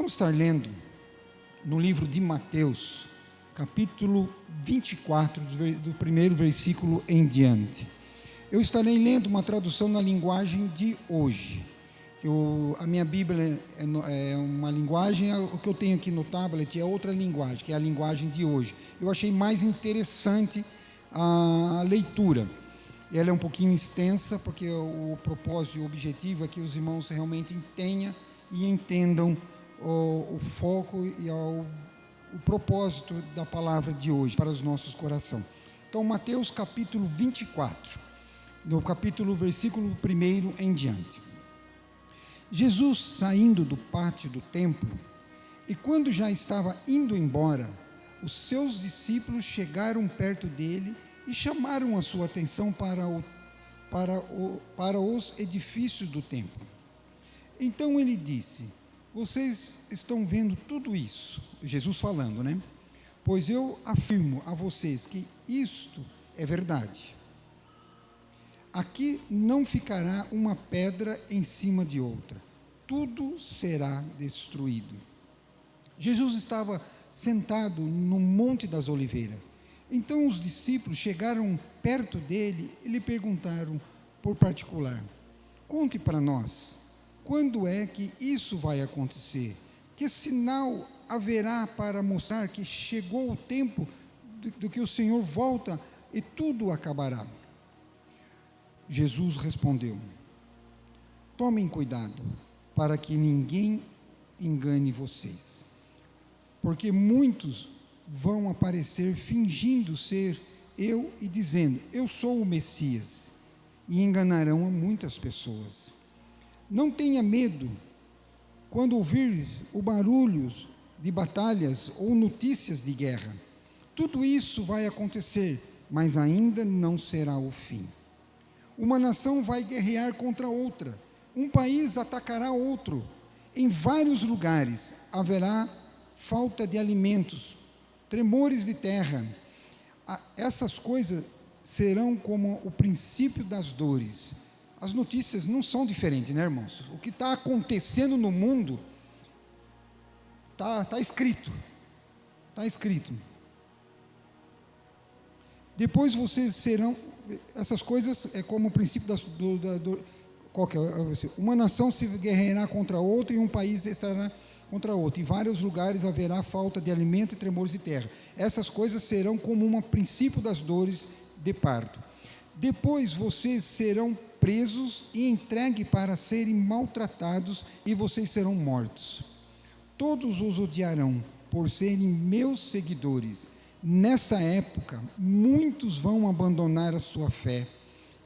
Vamos estar lendo no livro de Mateus, capítulo 24, do primeiro versículo em diante. Eu estarei lendo uma tradução na linguagem de hoje. A minha Bíblia é uma linguagem, o que eu tenho aqui no tablet é outra linguagem, que é a linguagem de hoje. Eu achei mais interessante a leitura. Ela é um pouquinho extensa, porque o propósito e o objetivo é que os irmãos realmente tenham e entendam o foco e o propósito da palavra de hoje para os nossos corações. Então, Mateus capítulo 24, do capítulo versículo 1 em diante. Jesus, saindo do pátio do templo, e quando já estava indo embora, os seus discípulos chegaram perto dele e chamaram a sua atenção para os edifícios do templo. Então ele disse: vocês estão vendo tudo isso? Jesus falando, né? Pois eu afirmo a vocês que isto é verdade. Aqui não ficará uma pedra em cima de outra, tudo será destruído. Jesus estava sentado no Monte das Oliveiras. Então os discípulos chegaram perto dele e lhe perguntaram por particular: conte para nós, quando é que isso vai acontecer? Que sinal haverá para mostrar que chegou o tempo do que o Senhor volta e tudo acabará? Jesus respondeu: tomem cuidado para que ninguém engane vocês, porque muitos vão aparecer fingindo ser eu e dizendo: eu sou o Messias, e enganarão a muitas pessoas. Não tenha medo quando ouvir o barulho de batalhas ou notícias de guerra. Tudo isso vai acontecer, mas ainda não será o fim. Uma nação vai guerrear contra outra, um país atacará outro. Em vários lugares haverá falta de alimentos, tremores de terra. Essas coisas serão como o princípio das dores. As notícias não são diferentes, né, irmãos? O que está acontecendo no mundo está escrito. Está escrito. Depois vocês serão... Essas coisas é como o princípio qual que é? Uma nação se guerreará contra outra e um país estará contra outro. Em vários lugares haverá falta de alimento e tremores de terra. Essas coisas serão como um princípio das dores de parto. Depois vocês serão presos e entregues para serem maltratados, e vocês serão mortos. Todos os odiarão por serem meus seguidores. Nessa época, muitos vão abandonar a sua fé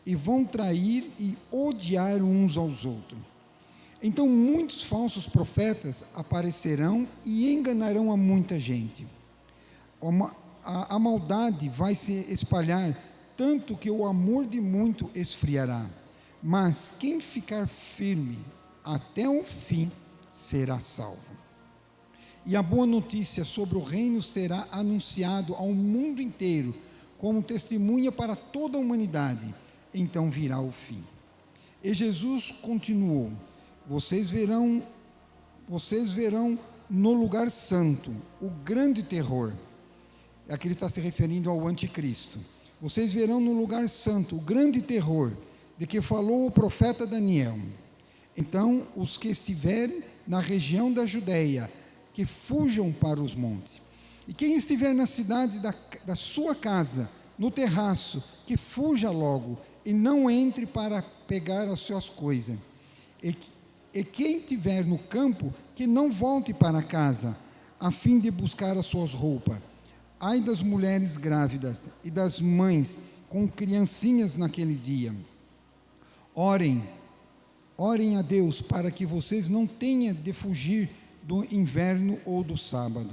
e vão trair e odiar uns aos outros. Então muitos falsos profetas aparecerão e enganarão a muita gente. A maldade vai se espalhar, tanto que o amor de muito esfriará. Mas quem ficar firme até o fim será salvo. E a boa notícia sobre o reino será anunciado ao mundo inteiro, como testemunha para toda a humanidade. Então virá o fim. E Jesus continuou: vocês verão no lugar santo o grande terror. Aqui ele está se referindo ao anticristo. Vocês verão no lugar santo o grande terror de que falou o profeta Daniel. Então os que estiverem na região da Judeia, que fujam para os montes. E quem estiver nas cidades da sua casa, no terraço, que fuja logo e não entre para pegar as suas coisas. E quem estiver no campo, que não volte para casa, a fim de buscar as suas roupas. Ai das mulheres grávidas e das mães com criancinhas naquele dia. Orem a Deus para que vocês não tenham de fugir do inverno ou do sábado,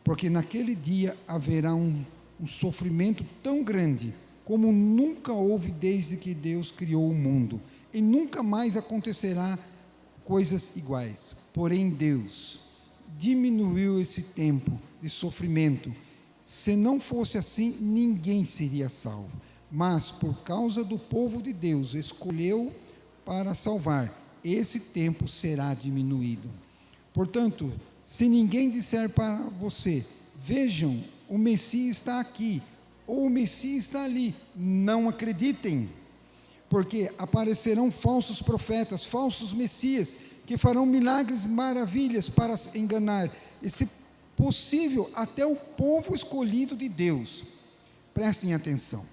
porque naquele dia haverá um sofrimento tão grande como nunca houve desde que Deus criou o mundo, e nunca mais acontecerá coisas iguais. Porém Deus diminuiu esse tempo de sofrimento. Se não fosse assim, ninguém seria salvo, mas por causa do povo de Deus escolheu para salvar, esse tempo será diminuído. Portanto, se ninguém disser para você: vejam, o Messias está aqui, ou o Messias está ali, não acreditem, porque aparecerão falsos profetas, falsos messias, que farão milagres e maravilhas para enganar, e se possível, até o povo escolhido de Deus. Prestem atenção,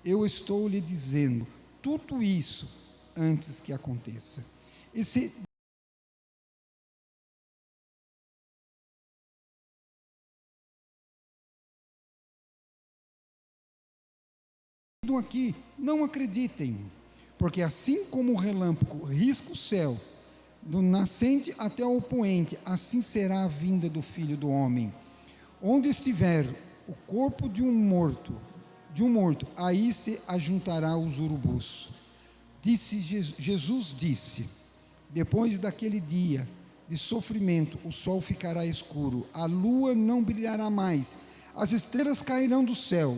eu estou lhe dizendo tudo isso antes que aconteça. Aqui, não acreditem, porque assim como o relâmpago risca o céu, do nascente até o poente, assim será a vinda do Filho do Homem. Onde estiver o corpo de um morto, aí se ajuntará os urubus. Jesus disse: depois daquele dia de sofrimento, o sol ficará escuro, a lua não brilhará mais, as estrelas cairão do céu,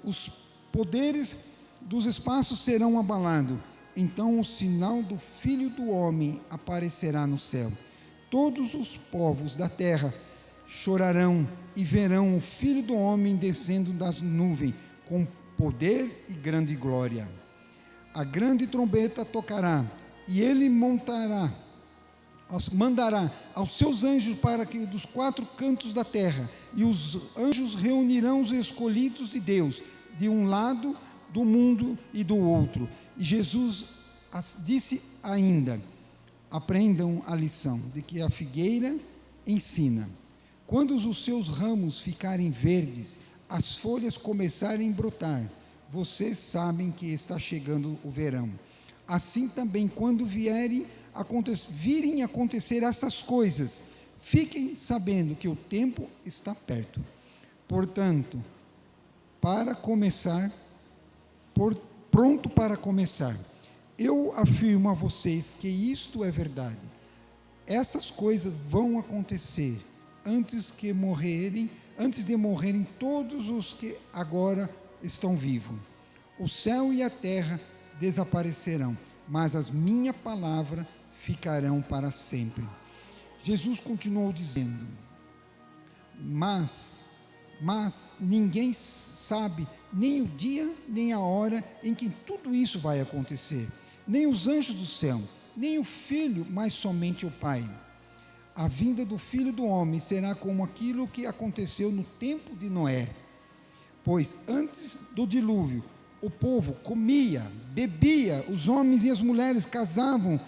os poderes dos espaços serão abalados. Então o sinal do Filho do Homem aparecerá no céu. Todos os povos da terra chorarão e verão o Filho do Homem descendo das nuvens com poder e grande glória. A grande trombeta tocará, e ele mandará aos seus anjos para que dos 4 cantos da terra, e os anjos reunirão os escolhidos de Deus, de um lado do mundo e do outro. E Jesus disse ainda: aprendam a lição de que a figueira ensina. Quando os seus ramos ficarem verdes, as folhas começarem a brotar, vocês sabem que está chegando o verão. Assim também, quando virem acontecer essas coisas, fiquem sabendo que o tempo está perto. Portanto, pronto para começar. Eu afirmo a vocês que isto é verdade. Essas coisas vão acontecer antes de morrerem todos os que agora estão vivos. O céu e a terra desaparecerão, mas as minhas palavras ficarão para sempre. Jesus continuou dizendo: mas ninguém sabe nem o dia, nem a hora em que tudo isso vai acontecer, nem os anjos do céu, nem o Filho, mas somente o Pai. A vinda do Filho do Homem será como aquilo que aconteceu no tempo de Noé. Pois antes do dilúvio, o povo comia, bebia, os homens e as mulheres casavam,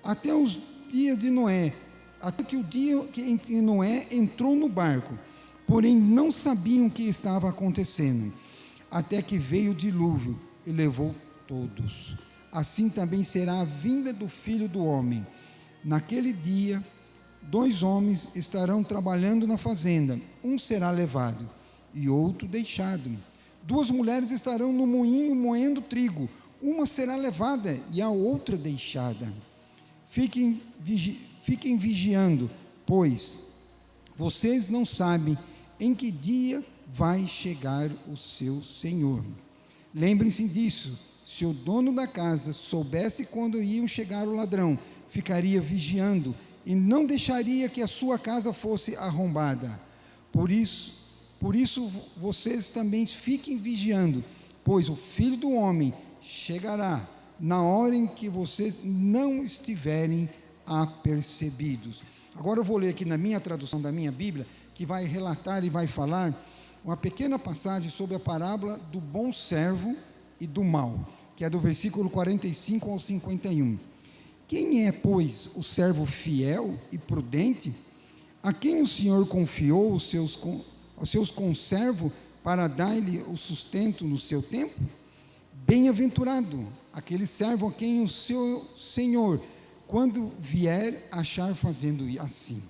até os dias de Noé, até que o dia que Noé entrou no barco. Porém não sabiam o que estava acontecendo, até que veio o dilúvio e levou todos. Assim também será a vinda do Filho do Homem. Naquele dia, 2 homens estarão trabalhando na fazenda, um será levado e outro deixado. 2 mulheres estarão no moinho moendo trigo, uma será levada e a outra deixada. Fiquem vigiando, pois vocês não sabem em que dia vai chegar o seu Senhor. Lembrem-se disso: se o dono da casa soubesse quando iam chegar o ladrão, ficaria vigiando e não deixaria que a sua casa fosse arrombada. Por isso vocês também fiquem vigiando, pois o Filho do Homem chegará na hora em que vocês não estiverem apercebidos. Agora eu vou ler aqui na minha tradução da minha Bíblia, que vai relatar e vai falar uma pequena passagem sobre a parábola do bom servo e do mau, que é do versículo 45 ao 51. Quem é, pois, o servo fiel e prudente, a quem o Senhor confiou os seus conservos para dar-lhe o sustento no seu tempo? Bem-aventurado aquele servo a quem o seu Senhor, quando vier, achar fazendo assim.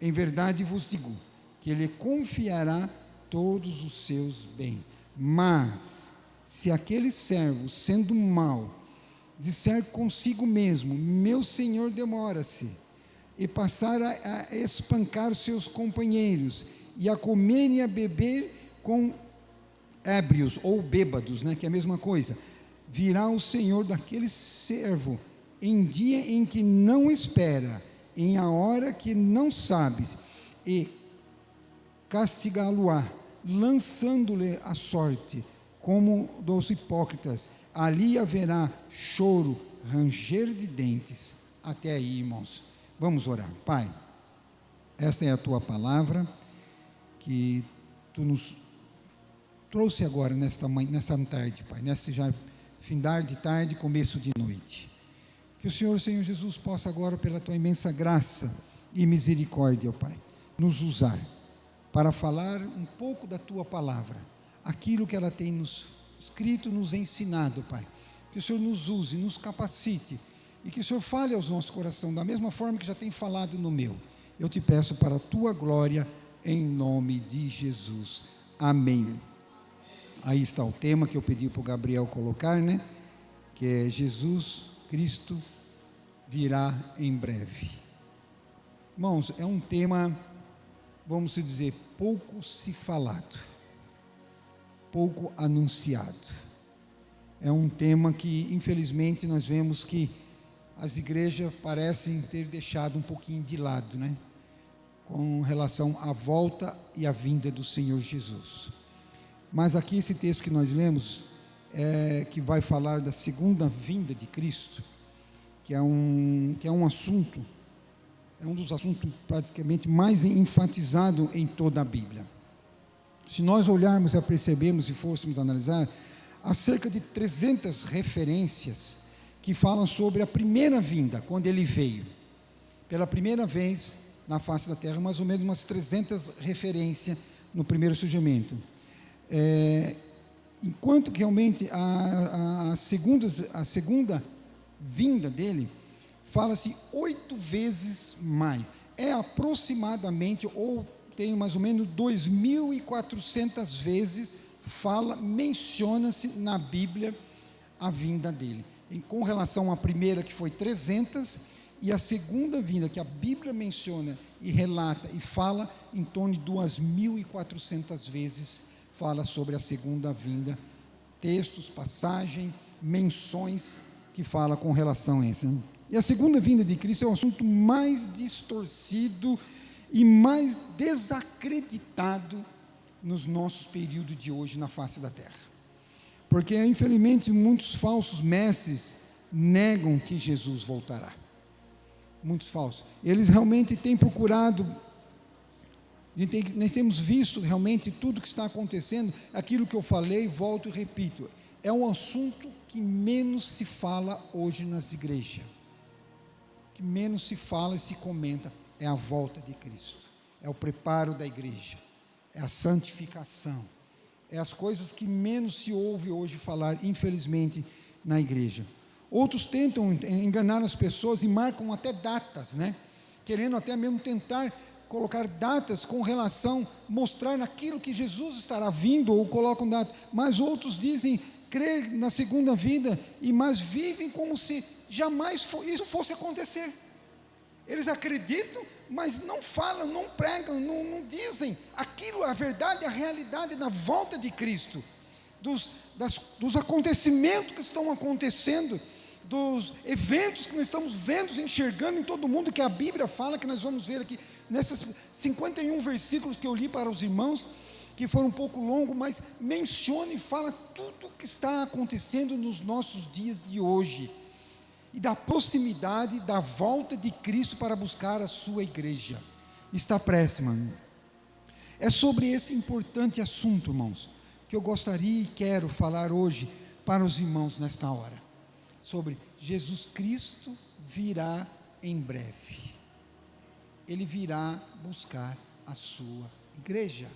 Em verdade vos digo que ele confiará todos os seus bens. Mas se aquele servo, sendo mau, disser consigo mesmo: meu senhor demora-se, e passar a espancar seus companheiros, e a comer e a beber com ébrios ou bêbados, que é a mesma coisa, virá o senhor daquele servo em dia em que não espera, em a hora que não sabes, e castigá-lo-á, lançando-lhe a sorte, como dos hipócritas. Ali haverá choro, ranger de dentes. Até aí, irmãos. Vamos orar. Pai, esta é a tua palavra, que tu nos trouxe agora nessa tarde, Pai, nesse já findar de tarde, começo de noite. Que o Senhor Jesus, possa agora, pela tua imensa graça e misericórdia, ó Pai, nos usar para falar um pouco da tua palavra, aquilo que ela tem nos escrito, nos ensinado, Pai. Que o Senhor nos use, nos capacite, e que o Senhor fale aos nossos corações, da mesma forma que já tem falado no meu. Eu te peço para a tua glória, em nome de Jesus. Amém. Aí está o tema que eu pedi para o Gabriel colocar, né? Que é Jesus Cristo virá em breve. Irmãos, é um tema, vamos dizer, pouco se falado, pouco anunciado. É um tema que, infelizmente, nós vemos que as igrejas parecem ter deixado um pouquinho de lado, né? Com relação à volta e à vinda do Senhor Jesus. Mas aqui esse texto que nós lemos, que vai falar da segunda vinda de Cristo, que é um assunto, é um dos assuntos praticamente mais enfatizado em toda a Bíblia. Se nós olharmos e percebermos e fôssemos analisar, há cerca de 300 referências que falam sobre a primeira vinda, quando ele veio, pela primeira vez na face da terra, mais ou menos umas 300 referências no primeiro surgimento. Enquanto que realmente a segunda vinda dele, fala-se 8 vezes mais. É aproximadamente, ou tem mais ou menos 2.400 vezes, menciona-se na Bíblia a vinda dele. Com relação à primeira, que foi 300, e a segunda vinda, que a Bíblia menciona e relata e fala, em torno de 2.400 vezes, fala sobre a segunda vinda, textos, passagem, menções que fala com relação a isso. E a segunda vinda de Cristo é o assunto mais distorcido e mais desacreditado nos nossos períodos de hoje na face da terra. Porque, infelizmente, muitos falsos mestres negam que Jesus voltará. Muitos falsos. Eles realmente têm procurado. Nós temos visto realmente tudo que está acontecendo, aquilo que eu falei, volto e repito, é um assunto que menos se fala hoje nas igrejas, que menos se fala e se comenta, é a volta de Cristo, é o preparo da igreja, é a santificação, é as coisas que menos se ouve hoje falar, infelizmente, na igreja. Outros tentam enganar as pessoas e marcam até datas, né? Querendo até mesmo tentar colocar datas com relação, mostrar naquilo que Jesus estará vindo, ou colocam datas, mas outros dizem crer na segunda vinda, mas vivem como se jamais isso fosse acontecer. Eles acreditam, mas não falam, não pregam, não dizem aquilo, a verdade, a realidade da volta de Cristo, dos acontecimentos que estão acontecendo, dos eventos que nós estamos vendo, enxergando em todo mundo, que a Bíblia fala, que nós vamos ver aqui, nesses 51 versículos que eu li para os irmãos, que foram um pouco longos, mas menciona e fala tudo o que está acontecendo nos nossos dias de hoje, e da proximidade da volta de Cristo para buscar a sua igreja. Está próxima. É sobre esse importante assunto, irmãos, que eu gostaria e quero falar hoje para os irmãos nesta hora, sobre Jesus Cristo virá em breve. Ele virá buscar a sua igreja.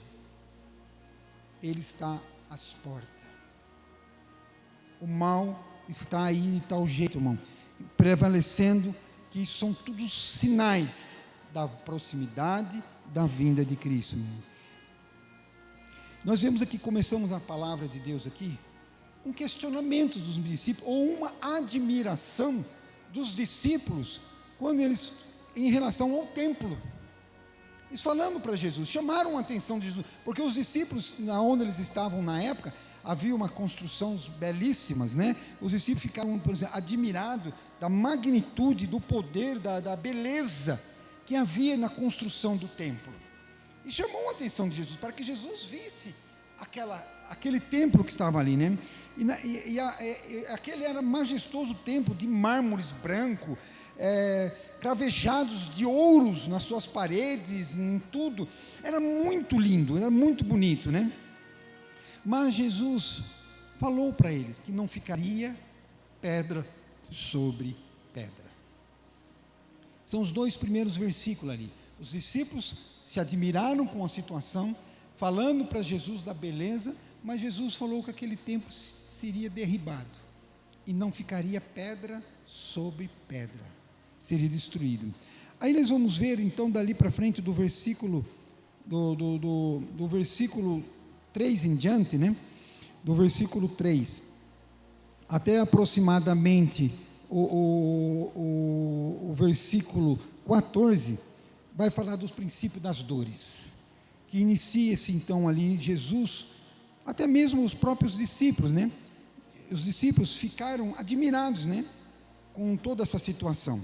Ele está às portas. O mal está aí de tal jeito, irmão, prevalecendo, que isso são todos sinais da proximidade da vinda de Cristo, irmão. Nós vemos aqui, começamos a palavra de Deus aqui, um questionamento dos discípulos, ou uma admiração dos discípulos, quando eles, em relação ao templo, eles falando para Jesus, chamaram a atenção de Jesus, porque os discípulos, onde eles estavam na época, havia uma construção belíssimas, né? Os discípulos ficaram, por exemplo, admirados da magnitude, do poder, da beleza que havia na construção do templo. E chamou a atenção de Jesus, para que Jesus visse aquele templo que estava ali, né? Aquele era majestoso templo de mármores branco, cravejados de ouros nas suas paredes, em tudo. Era muito lindo, era muito bonito, né? Mas Jesus falou para eles que não ficaria pedra sobre pedra. São os 2 primeiros versículos ali. Os discípulos se admiraram com a situação, falando para Jesus da beleza, mas Jesus falou que aquele templo seria derribado e não ficaria pedra sobre pedra, seria destruído. Aí nós vamos ver então dali para frente do versículo do versículo 3 em diante, né? Do versículo 3 até aproximadamente o versículo 14, vai falar dos princípios das dores, que inicia-se então ali Jesus, até mesmo os próprios discípulos, né? Os discípulos ficaram admirados, né? Com toda essa situação,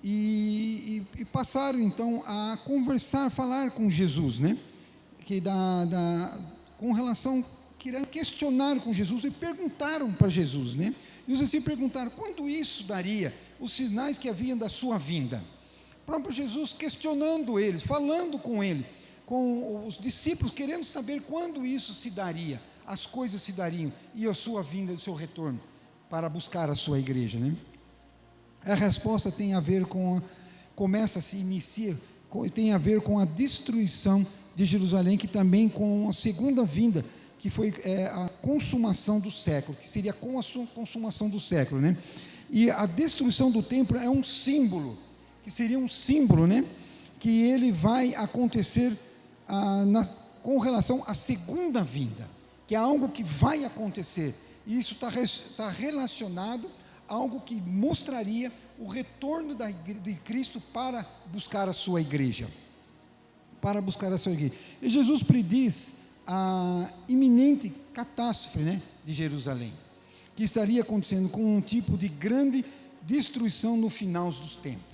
e passaram então a conversar, falar com Jesus, né? Com relação, queriam questionar com Jesus e perguntaram para Jesus, né? E os discípulos perguntaram, quando isso daria, os sinais que haviam da sua vinda? O próprio Jesus questionando eles, falando com ele, com os discípulos, querendo saber quando isso se daria, as coisas se dariam, e a sua vinda, o seu retorno, para buscar a sua igreja, né? A resposta tem a ver tem a ver com a destruição de Jerusalém, que também com a segunda vinda, que foi a consumação do século, que seria com a consumação do século, né? E a destruição do templo é um símbolo, que seria um símbolo, né? Que ele vai acontecer com relação à segunda vinda, que é algo que vai acontecer, e isso está relacionado a algo que mostraria o retorno de Cristo para buscar a sua igreja, e Jesus prediz a iminente catástrofe, né, de Jerusalém, que estaria acontecendo com um tipo de grande destruição no final dos tempos.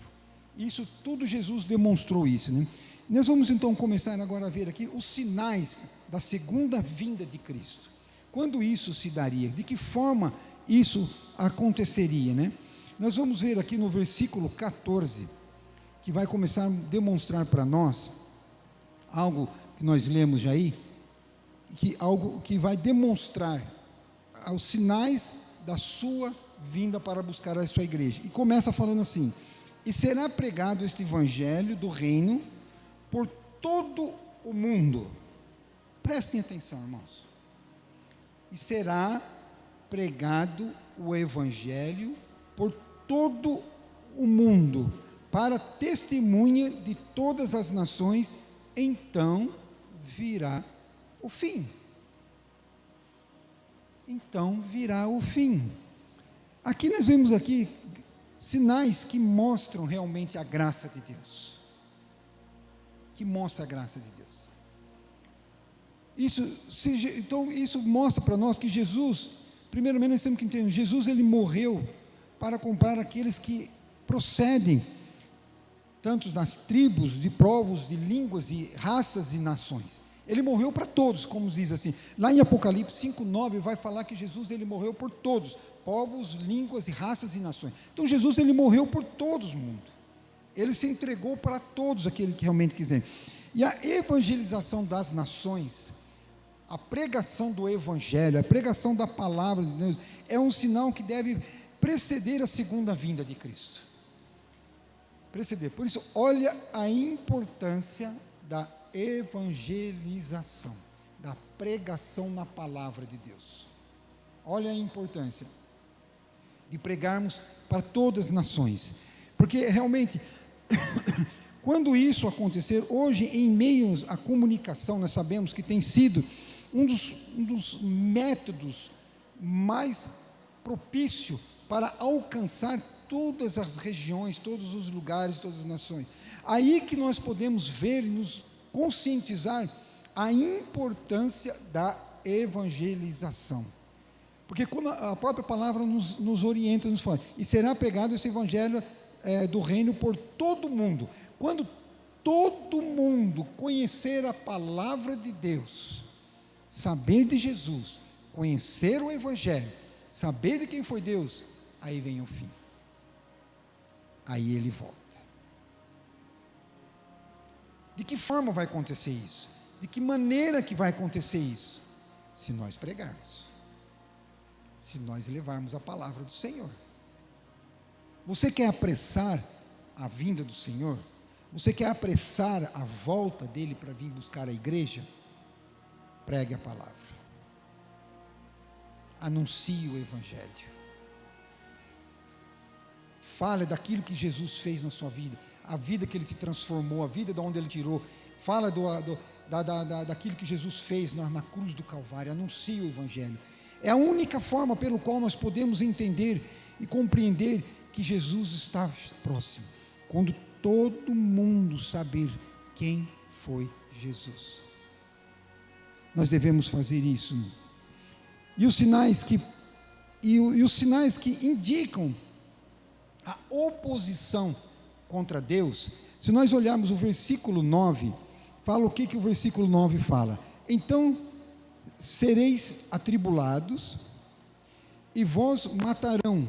Isso tudo Jesus demonstrou isso, né? Nós vamos então começar agora a ver aqui os sinais da segunda vinda de Cristo. Quando isso se daria? De que forma isso aconteceria, né? Nós vamos ver aqui no versículo 14, que vai começar a demonstrar para nós algo que nós lemos já aí, algo que vai demonstrar os sinais da sua vinda para buscar a sua igreja. E começa falando assim: e será pregado este evangelho do reino por todo o mundo. Prestem atenção, irmãos. E será pregado o evangelho por todo o mundo, para testemunha de todas as nações, então virá o fim. Então virá o fim. Aqui nós vemos aqui sinais que mostram realmente a graça de Deus. Então isso mostra para nós que Jesus, primeiramente nós temos que entender, Jesus ele morreu para comprar aqueles que procedem, tanto das tribos, de povos, de línguas e raças e nações. Ele morreu para todos, como diz assim, lá em Apocalipse 5:9 vai falar que Jesus ele morreu por todos, povos, línguas e raças e nações. Então Jesus ele morreu por todos o mundo, ele se entregou para todos aqueles que realmente quiserem. E a evangelização das nações, a pregação do evangelho, a pregação da palavra de Deus, é um sinal que deve preceder a segunda vinda de Cristo. Por isso, olha a importância da evangelização, da pregação na palavra de Deus. Olha a importância de pregarmos para todas as nações, porque realmente quando isso acontecer, hoje em meios à comunicação, nós sabemos que tem sido um dos métodos mais propício para alcançar todas as regiões, todos os lugares, todas as nações. Aí que nós podemos ver e nos conscientizar a importância da evangelização. Porque quando a própria palavra nos orienta, nos fala, e será pregado esse evangelho do reino por todo mundo. Quando todo mundo conhecer a palavra de Deus, saber de Jesus, conhecer o evangelho, saber de quem foi Deus, aí vem o fim. Aí ele volta. De que forma vai acontecer isso? De que maneira que vai acontecer isso? Se nós pregarmos, se nós levarmos a palavra do Senhor. Você quer apressar a vinda do Senhor? Você quer apressar a volta dele para vir buscar a igreja? Pregue a palavra, anuncie o evangelho, fale daquilo que Jesus fez na sua vida, a vida que ele te transformou, a vida de onde ele tirou. Fala daquilo que Jesus fez na cruz do Calvário. Anuncie o evangelho. É a única forma pelo qual nós podemos entender e compreender que Jesus está próximo, quando todo mundo saber quem foi Jesus. Nós devemos fazer isso. E os sinais que indicam a oposição contra Deus, se nós olharmos o versículo 9, fala o que o versículo 9 fala: então sereis atribulados, e vos matarão,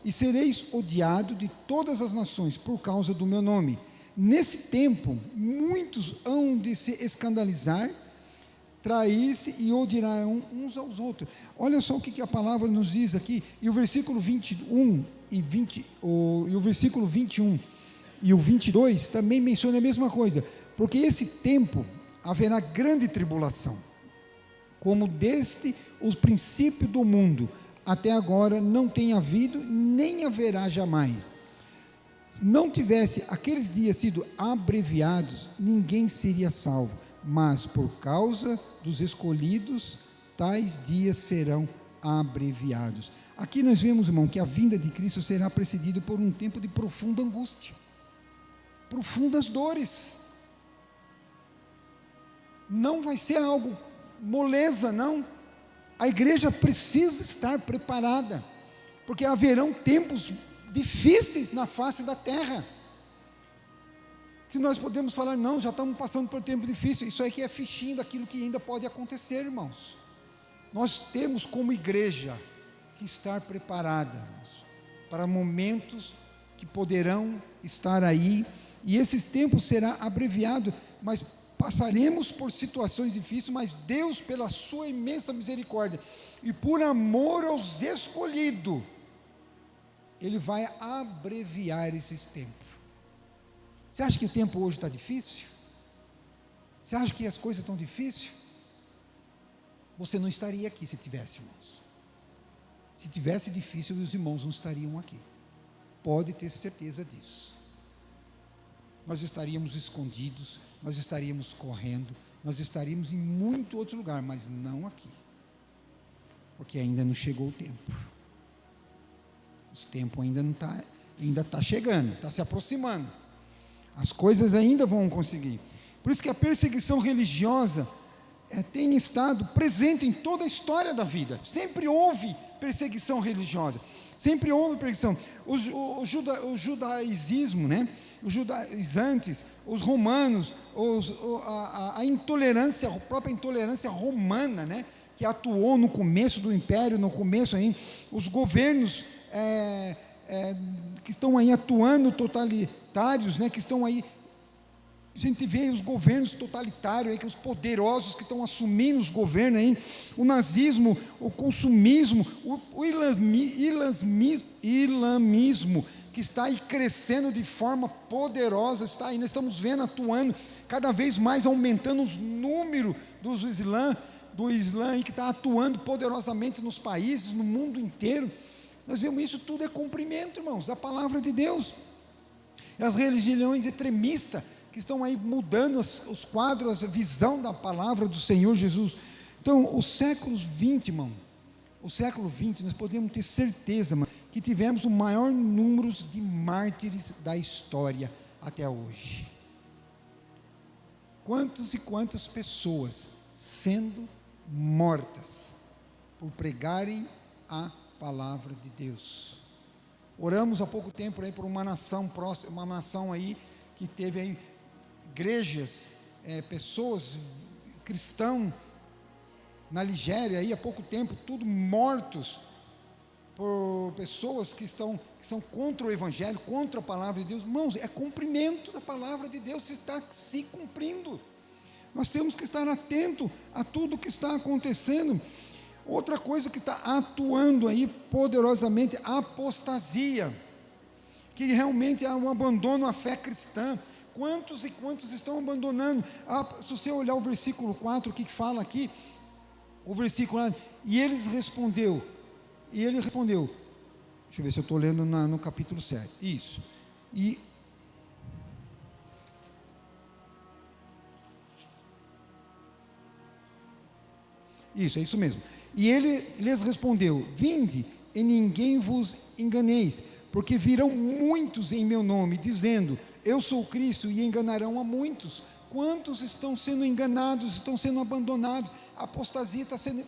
e sereis odiados de todas as nações por causa do meu nome. Nesse tempo, muitos hão de se escandalizar, trair-se e odiarão uns aos outros. Olha só o que a palavra nos diz aqui, e o versículo 21 e o versículo 21 e o 22 também menciona a mesma coisa, porque esse tempo haverá grande tribulação, como desde os princípios do mundo até agora não tem havido, nem haverá jamais. Se não tivesse aqueles dias sido abreviados, ninguém seria salvo, mas por causa dos escolhidos, tais dias serão abreviados. Aqui nós vemos, irmão, que a vinda de Cristo será precedida por um tempo de profunda angústia, profundas dores. Não vai ser algo moleza, não. A igreja precisa estar preparada, porque haverão tempos difíceis na face da terra, que nós podemos falar, não, já estamos passando por tempo difícil. Isso aí que é fichinho daquilo que ainda pode acontecer, irmãos. Nós temos como igreja que estar preparada, irmãos, para momentos que poderão estar aí, e esses tempos será abreviado, mas passaremos por situações difíceis, mas Deus, pela sua imensa misericórdia e por amor aos escolhidos, Ele vai abreviar esses tempos. Você acha que o tempo hoje está difícil? Você acha que as coisas estão difíceis? Você não estaria aqui se tivesse, irmãos. Se tivesse difícil, os irmãos não estariam aqui. Pode ter certeza disso. Nós estaríamos escondidos, nós estaríamos correndo, nós estaríamos em muito outro lugar, mas não aqui, porque ainda não chegou o tempo. O tempo ainda não está, ainda está chegando, está se aproximando. As coisas ainda vão conseguir. Por isso que a perseguição religiosa tem estado presente em toda a história da vida. Sempre houve perseguição religiosa, sempre houve perseguição. O judaísmo, né? Os judaizantes, os romanos, a intolerância, a própria intolerância romana, né? Que atuou no começo do império, no começo aí, os governos que estão aí atuando totalitários, né? Que estão aí. A gente vê os governos totalitários aí, que os poderosos que estão assumindo os governos aí, o nazismo, o consumismo, o islamismo, que está aí crescendo de forma poderosa, está aí, nós estamos vendo atuando, cada vez mais aumentando os números do Islã aí, que está atuando poderosamente nos países, no mundo inteiro. Nós vemos isso tudo é cumprimento, irmãos, da palavra de Deus. E as religiões extremistas, que estão aí mudando os quadros, a visão da palavra do Senhor Jesus. Então, os séculos 20, irmão, o século 20, nós podemos ter certeza, irmão, que tivemos o maior número de mártires da história até hoje. Quantas e quantas pessoas sendo mortas por pregarem a palavra de Deus. Oramos há pouco tempo aí por uma nação próxima, uma nação aí que teve aí igrejas, pessoas cristãos na Nigéria aí há pouco tempo, tudo mortos por pessoas que são contra o Evangelho, contra a palavra de Deus. Irmãos, é cumprimento da palavra de Deus, está se cumprindo. Nós temos que estar atento a tudo que está acontecendo. Outra coisa que está atuando aí poderosamente, a apostasia, que realmente é um abandono à fé cristã. Quantos e quantos estão abandonando? Se você olhar o versículo 4, o que fala aqui, o versículo 4, e ele respondeu, deixa eu ver se eu estou lendo no capítulo 7, isso, é isso mesmo. E ele lhes respondeu: vinde e ninguém vos enganeis, porque virão muitos em meu nome, dizendo, eu sou Cristo, e enganarão a muitos. Quantos estão sendo enganados, estão sendo abandonados? A apostasia está sendo...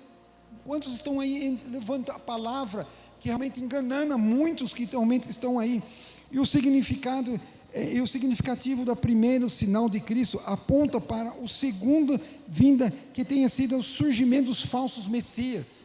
Quantos estão aí levando a palavra, que realmente enganando a muitos que realmente estão aí? E o significado... E o significativo do primeiro sinal de Cristo aponta para o segundo vinda, que tenha sido o surgimento dos falsos messias,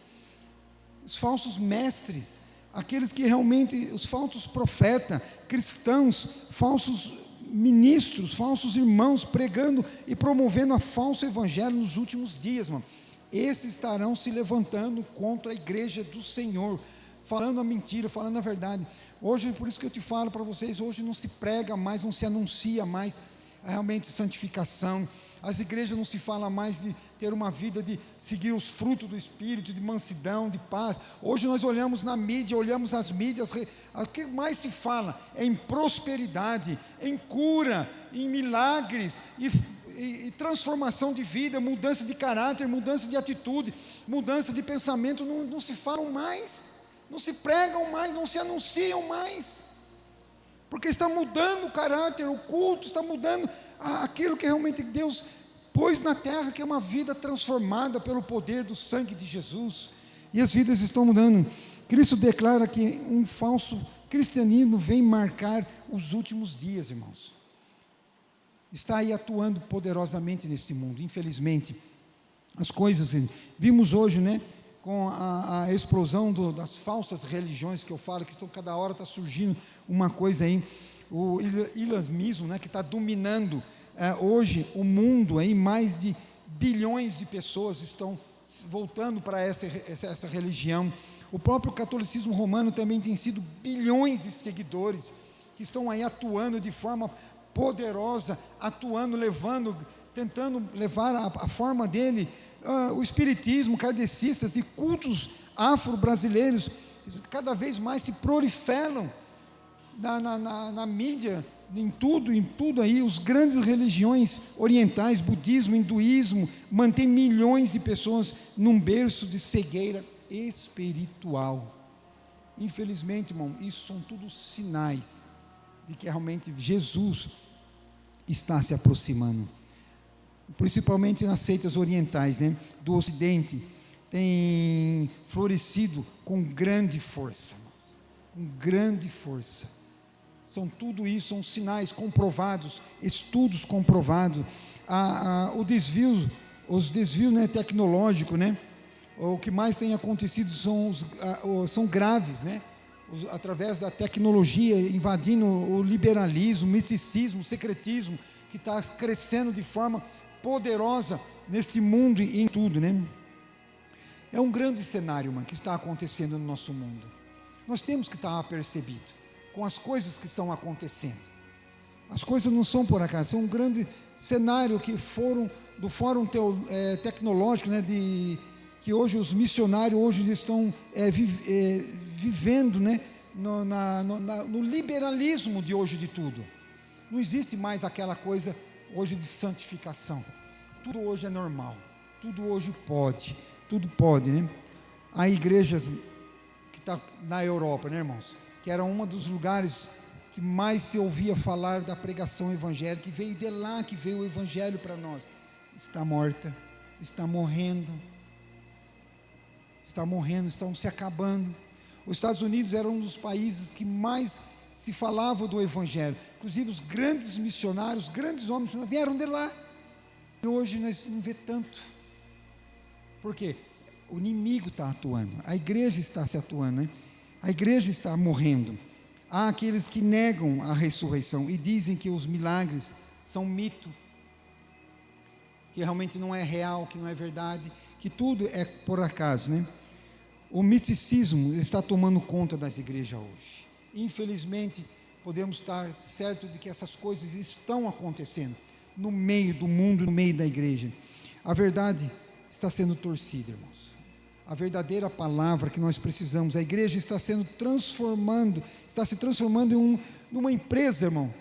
os falsos mestres, aqueles que realmente, os falsos profetas, cristãos, falsos ministros, falsos irmãos, pregando e promovendo a falso evangelho nos últimos dias, mano. Esses estarão se levantando contra a igreja do Senhor, falando a mentira, falando a verdade. Hoje, por isso que eu te falo para vocês, hoje não se prega mais, não se anuncia mais realmente santificação. As igrejas não se fala mais de ter uma vida de seguir os frutos do Espírito, de mansidão, de paz. Hoje nós olhamos na mídia, olhamos as mídias, o que mais se fala é em prosperidade, em cura, em milagres, e transformação de vida, mudança de caráter, mudança de atitude, mudança de pensamento. Não se falam mais, não se pregam mais, não se anunciam mais, porque está mudando o caráter, o culto está mudando aquilo que realmente Deus pôs na terra, que é uma vida transformada pelo poder do sangue de Jesus, e as vidas estão mudando. Cristo declara que um falso cristianismo vem marcar os últimos dias, irmãos. Está aí atuando poderosamente nesse mundo. Infelizmente, as coisas, vimos hoje, né, com a explosão das falsas religiões que eu falo, que estão, cada hora está surgindo uma coisa aí, o islamismo, né, que está dominando hoje o mundo, aí mais de bilhões de pessoas estão voltando para essa religião. O próprio catolicismo romano também tem sido bilhões de seguidores, que estão aí atuando de forma poderosa, atuando, tentando levar a forma dele, o espiritismo, kardecistas e cultos afro-brasileiros, cada vez mais se proliferam na mídia, em tudo aí, os grandes religiões orientais, budismo, hinduísmo, mantém milhões de pessoas num berço de cegueira espiritual. Infelizmente, irmão, isso são tudo sinais de que realmente Jesus está se aproximando, principalmente nas seitas orientais, né, do Ocidente, tem florescido com grande força, com grande força. Tudo isso são sinais comprovados, estudos comprovados. Os desvios, né, tecnológicos, né, o que mais tem acontecido são graves, né, através da tecnologia, invadindo o liberalismo, o misticismo, o secretismo, que está crescendo de forma poderosa neste mundo e em tudo, né? É um grande cenário, que está acontecendo no nosso mundo. Nós temos que estar apercebidos com as coisas que estão acontecendo. As coisas não são por acaso, são um grande cenário que foram do Fórum Tecnológico, né, que hoje os missionários hoje estão vivendo, né, no liberalismo de hoje de tudo. Não existe mais aquela coisa hoje de santificação. Tudo hoje é normal, tudo hoje tudo pode, né? Há igrejas que está na Europa, né, irmãos, que era um dos lugares que mais se ouvia falar da pregação evangélica, que veio de lá, que veio o evangelho para nós. Está morta, está morrendo, estão se acabando. Os Estados Unidos era um dos países que mais se falava do Evangelho, inclusive os grandes missionários, os grandes homens vieram de lá, e hoje nós não vê tanto. Por quê? O inimigo está atuando, a igreja está se atuando, né? A igreja está morrendo. Há aqueles que negam a ressurreição e dizem que os milagres são mito, que realmente não é real, que não é verdade, que tudo é por acaso, né? O misticismo está tomando conta das igrejas hoje. Infelizmente, podemos estar certos de que essas coisas estão acontecendo no meio do mundo, no meio da igreja. A verdade está sendo torcida, irmãos. A verdadeira palavra que nós precisamos, a igreja está se transformando numa empresa, irmão,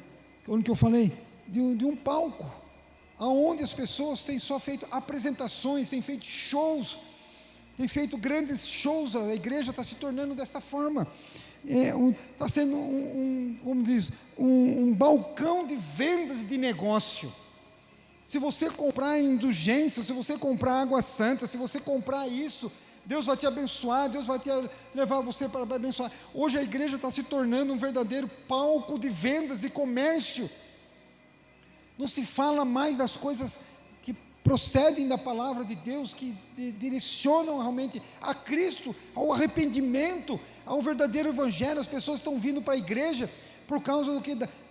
onde que eu falei, de um palco, aonde as pessoas têm só feito apresentações, têm feito shows, têm feito grandes shows. A igreja está se tornando dessa forma, está sendo um balcão de vendas de negócio. Se você comprar indulgência, se você comprar água santa, se você comprar isso, Deus vai te abençoar, Deus vai te levar você para abençoar. Hoje a igreja está se tornando um verdadeiro palco de vendas, de comércio. Não se fala mais das coisas que procedem da palavra de Deus, que direcionam realmente a Cristo, ao arrependimento, ao verdadeiro evangelho. As pessoas estão vindo para a igreja por causa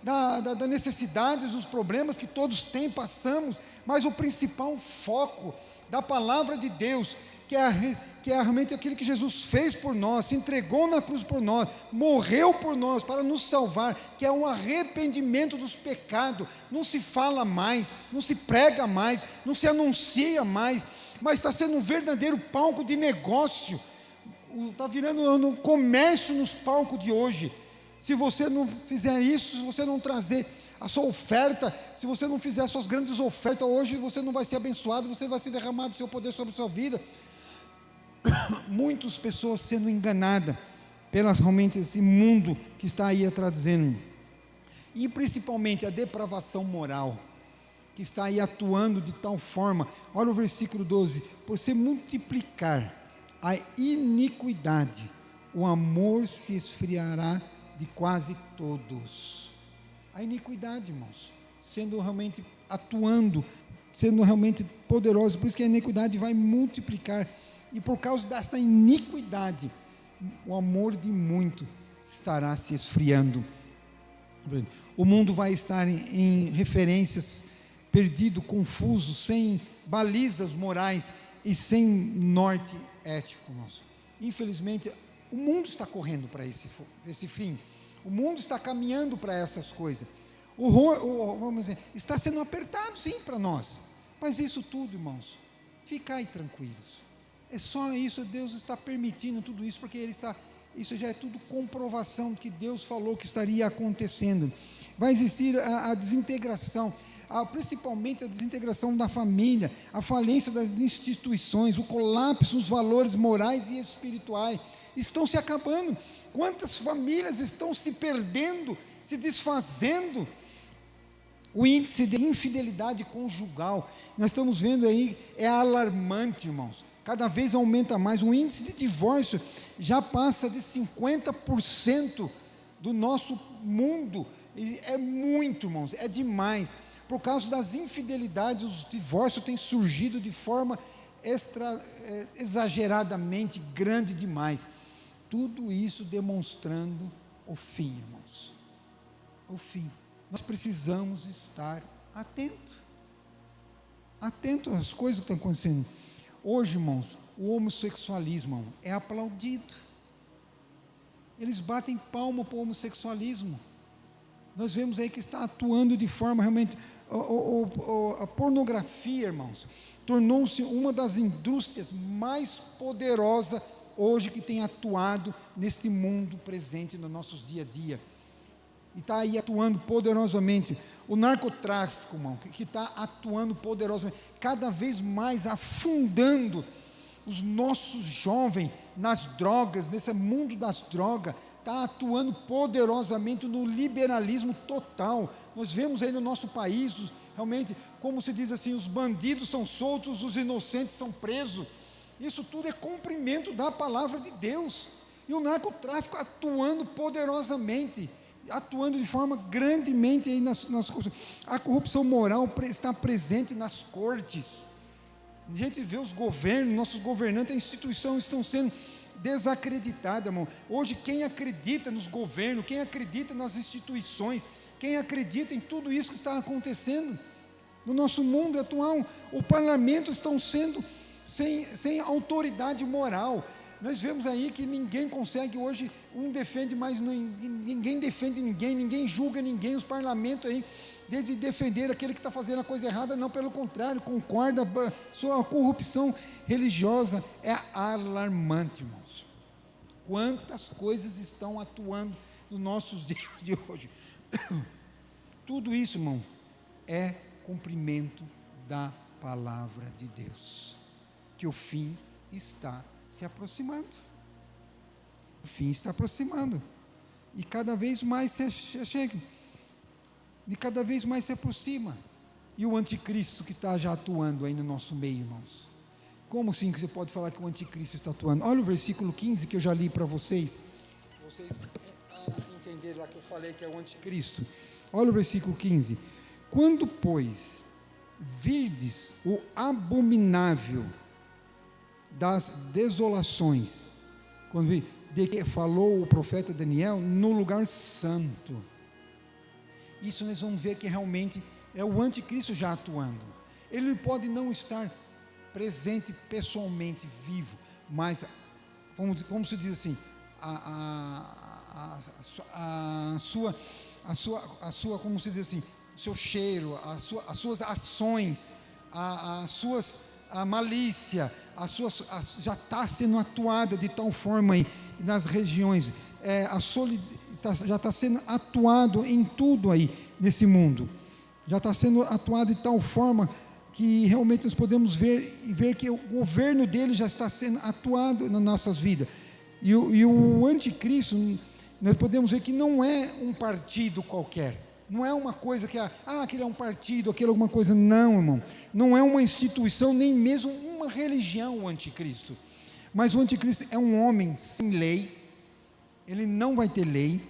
da necessidade, dos problemas que todos têm, passamos, mas o principal foco da palavra de Deus, que é realmente aquilo que Jesus fez por nós, se entregou na cruz por nós, morreu por nós para nos salvar, que é um arrependimento dos pecados. Não se fala mais, não se prega mais, não se anuncia mais, mas está sendo um verdadeiro palco de negócio, está virando um comércio nos palcos de hoje. Se você não fizer isso, se você não trazer a sua oferta, se você não fizer as suas grandes ofertas hoje, você não vai ser abençoado, você vai ser derramado o seu poder sobre a sua vida. Muitas pessoas sendo enganadas realmente esse mundo que está aí trazendo, e principalmente a depravação moral, que está aí atuando de tal forma. Olha o versículo 12: por se multiplicar a iniquidade, o amor se esfriará de quase todos. A iniquidade, irmãos, sendo realmente atuando, sendo realmente poderosa. Por isso que a iniquidade vai multiplicar, e por causa dessa iniquidade, o amor de muito estará se esfriando. O mundo vai estar em referências perdido, confuso, sem balizas morais e sem norte ético. Nosso. Infelizmente, o mundo está correndo para esse fim. O mundo está caminhando para essas coisas. Vamos dizer, está sendo apertado, sim, para nós. Mas isso tudo, irmãos, ficai tranquilos. É só isso, Deus está permitindo tudo isso, porque isso já é tudo comprovação de que Deus falou que estaria acontecendo. Vai existir a desintegração, principalmente a desintegração da família, a falência das instituições, o colapso dos valores morais e espirituais, estão se acabando. Quantas famílias estão se perdendo, se desfazendo? O índice de infidelidade conjugal, nós estamos vendo aí, é alarmante, irmãos. Cada vez aumenta mais. O índice de divórcio já passa de 50% do nosso mundo. E é muito, irmãos, é demais. Por causa das infidelidades, os divórcios têm surgido de forma exageradamente grande demais. Tudo isso demonstrando o fim, irmãos. O fim. Nós precisamos estar atentos às coisas que estão acontecendo. Hoje, irmãos, o homossexualismo é aplaudido. Eles batem palma para o homossexualismo. Nós vemos aí que está atuando de forma realmente... A pornografia, irmãos, tornou-se uma das indústrias mais poderosas hoje que tem atuado neste mundo presente nos nossos dia a dia. E está aí atuando poderosamente. O narcotráfico, irmão, que está atuando poderosamente, cada vez mais afundando os nossos jovens nas drogas, nesse mundo das drogas, está atuando poderosamente no liberalismo total. Nós vemos aí no nosso país realmente, como se diz assim, os bandidos são soltos, os inocentes são presos. Isso tudo é cumprimento da palavra de Deus. E o narcotráfico atuando poderosamente, atuando de forma grandemente aí nas corrupções. A corrupção moral está presente nas cortes. A gente vê os governos, nossos governantes, as instituições estão sendo desacreditadas, irmão. Hoje, quem acredita nos governos, quem acredita nas instituições, quem acredita em tudo isso que está acontecendo no nosso mundo atual? O parlamento estão sendo sem autoridade moral. Nós vemos aí que ninguém consegue hoje, defende mais, ninguém defende ninguém, ninguém julga ninguém. Os parlamentos aí, desde defender aquele que está fazendo a coisa errada, não, pelo contrário, concorda. Sua corrupção religiosa é alarmante, irmãos. Quantas coisas estão atuando nos nossos dias de hoje. Tudo isso, irmão, é cumprimento da palavra de Deus, que o fim está se aproximando. O fim está aproximando, e cada vez mais se chega, e cada vez mais se aproxima. E o anticristo que está já atuando aí no nosso meio, irmãos. Como assim que você pode falar que o anticristo está atuando? Olha o versículo 15 que eu já li para vocês entenderem lá que eu falei que é o anticristo. Olha o versículo 15: quando, pois, virdes o abominável das desolações, quando de que falou o profeta Daniel, no lugar santo. Isso nós vamos ver que realmente é o anticristo já atuando. Ele pode não estar presente pessoalmente, vivo, mas, como se diz assim, a sua, como se diz assim, o seu cheiro, as suas ações, a malícia, já está sendo atuada de tal forma aí nas regiões, já está sendo atuado em tudo aí nesse mundo, já está sendo atuado de tal forma que realmente nós podemos ver que o governo dele já está sendo atuado nas nossas vidas. E o anticristo, nós podemos ver que não é um partido qualquer, não é uma coisa que aquele é um partido, aquele é alguma coisa. Não, irmão, não é uma instituição, nem mesmo uma religião, o anticristo. Mas o anticristo é um homem sem lei. Ele não vai ter lei,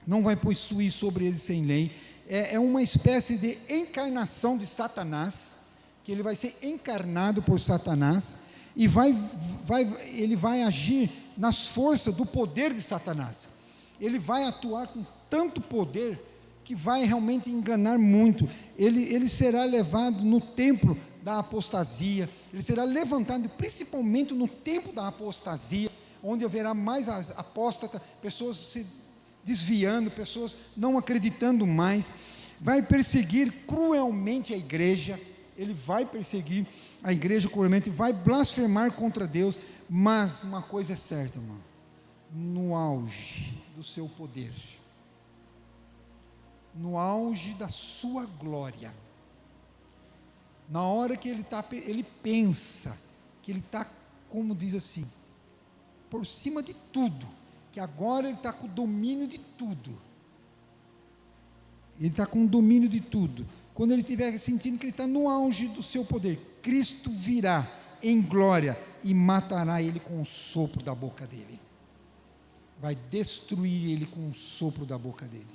não vai possuir sobre ele sem lei. É uma espécie de encarnação de Satanás, que ele vai ser encarnado por Satanás, e ele vai agir nas forças do poder de Satanás. Ele vai atuar com tanto poder que vai realmente enganar muito. Ele será levado no templo da apostasia, ele será levantado principalmente no tempo da apostasia, onde haverá mais apóstata, pessoas se desviando, pessoas não acreditando mais. Vai perseguir cruelmente a igreja. Ele vai perseguir a igreja cruelmente, vai blasfemar contra Deus. Mas uma coisa é certa, irmão: no auge do seu poder, no auge da sua glória, na hora que ele pensa que ele está, como diz assim, por cima de tudo, que agora ele está com o domínio de tudo, ele está com o domínio de tudo. Quando ele estiver sentindo que ele está no auge do seu poder, Cristo virá em glória e matará ele com o sopro da boca dele. Vai destruir ele com o sopro da boca dele.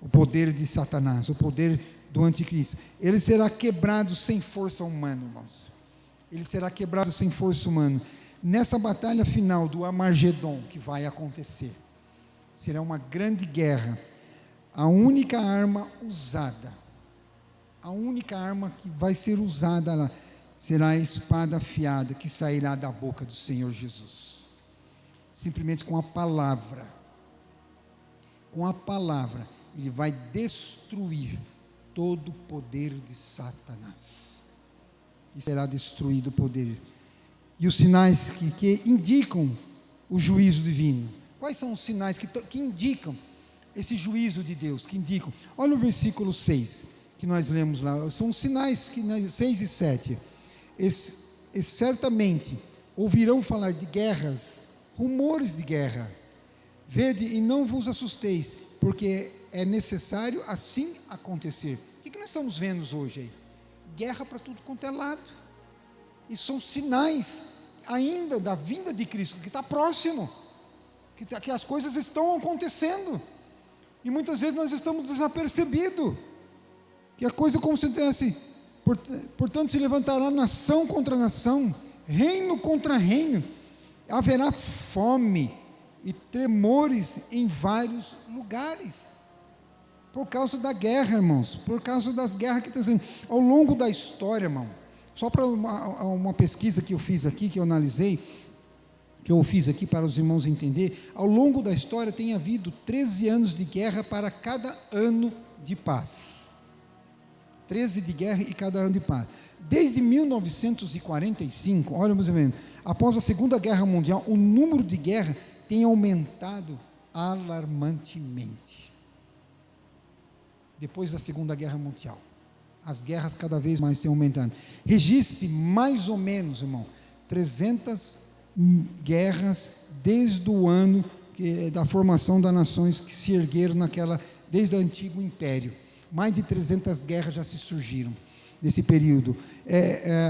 O poder de Satanás, o poder do anticristo. Ele será quebrado sem força humana, irmãos. Ele será quebrado sem força humana. Nessa batalha final do Armagedon que vai acontecer, será uma grande guerra. A única arma que vai ser usada lá, será a espada afiada que sairá da boca do Senhor Jesus. Simplesmente com a palavra. Com a palavra, ele vai destruir todo o poder de Satanás. E será destruído o poder. E os sinais que indicam o juízo divino. Quais são os sinais que indicam esse juízo de Deus? Que indicam. Olha o versículo 6, que nós lemos lá. São os sinais, 6 e 7. Certamente ouvirão falar de guerras, rumores de guerra. Vede e não vos assusteis, porque é necessário assim acontecer. O que nós estamos vendo hoje aí? Guerra para tudo quanto é lado. E são sinais ainda da vinda de Cristo, que está próximo, que as coisas estão acontecendo. E muitas vezes nós estamos desapercebidos. Que a coisa como se tivesse, portanto, se levantará nação contra nação, reino contra reino. Haverá fome e tremores em vários lugares. Por causa da guerra, irmãos, por causa das guerras que estão sendo, ao longo da história, irmão, só para uma pesquisa que eu fiz aqui, que eu analisei, que eu fiz aqui para os irmãos entender, ao longo da história tem havido 13 anos de guerra para cada ano de paz. 13 de guerra e cada ano de paz. Desde 1945, olha mais ou menos, após a Segunda Guerra Mundial, o número de guerra tem aumentado alarmantemente. Depois da Segunda Guerra Mundial, as guerras cada vez mais têm aumentado. Registre mais ou menos, irmão, 300 guerras desde o ano da formação das nações que se ergueram desde o antigo império. Mais de 300 guerras já se surgiram nesse período.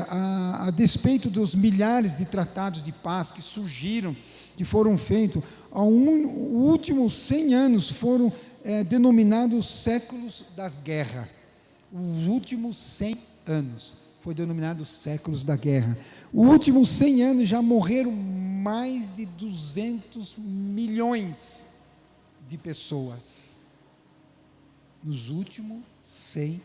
A despeito dos milhares de tratados de paz que surgiram, que foram feitos, os últimos 100 anos foram denominados séculos das guerras. Os últimos 100 anos foi denominado séculos da guerra. Os últimos 100 anos já morreram mais de 200 milhões de pessoas. Nos últimos 100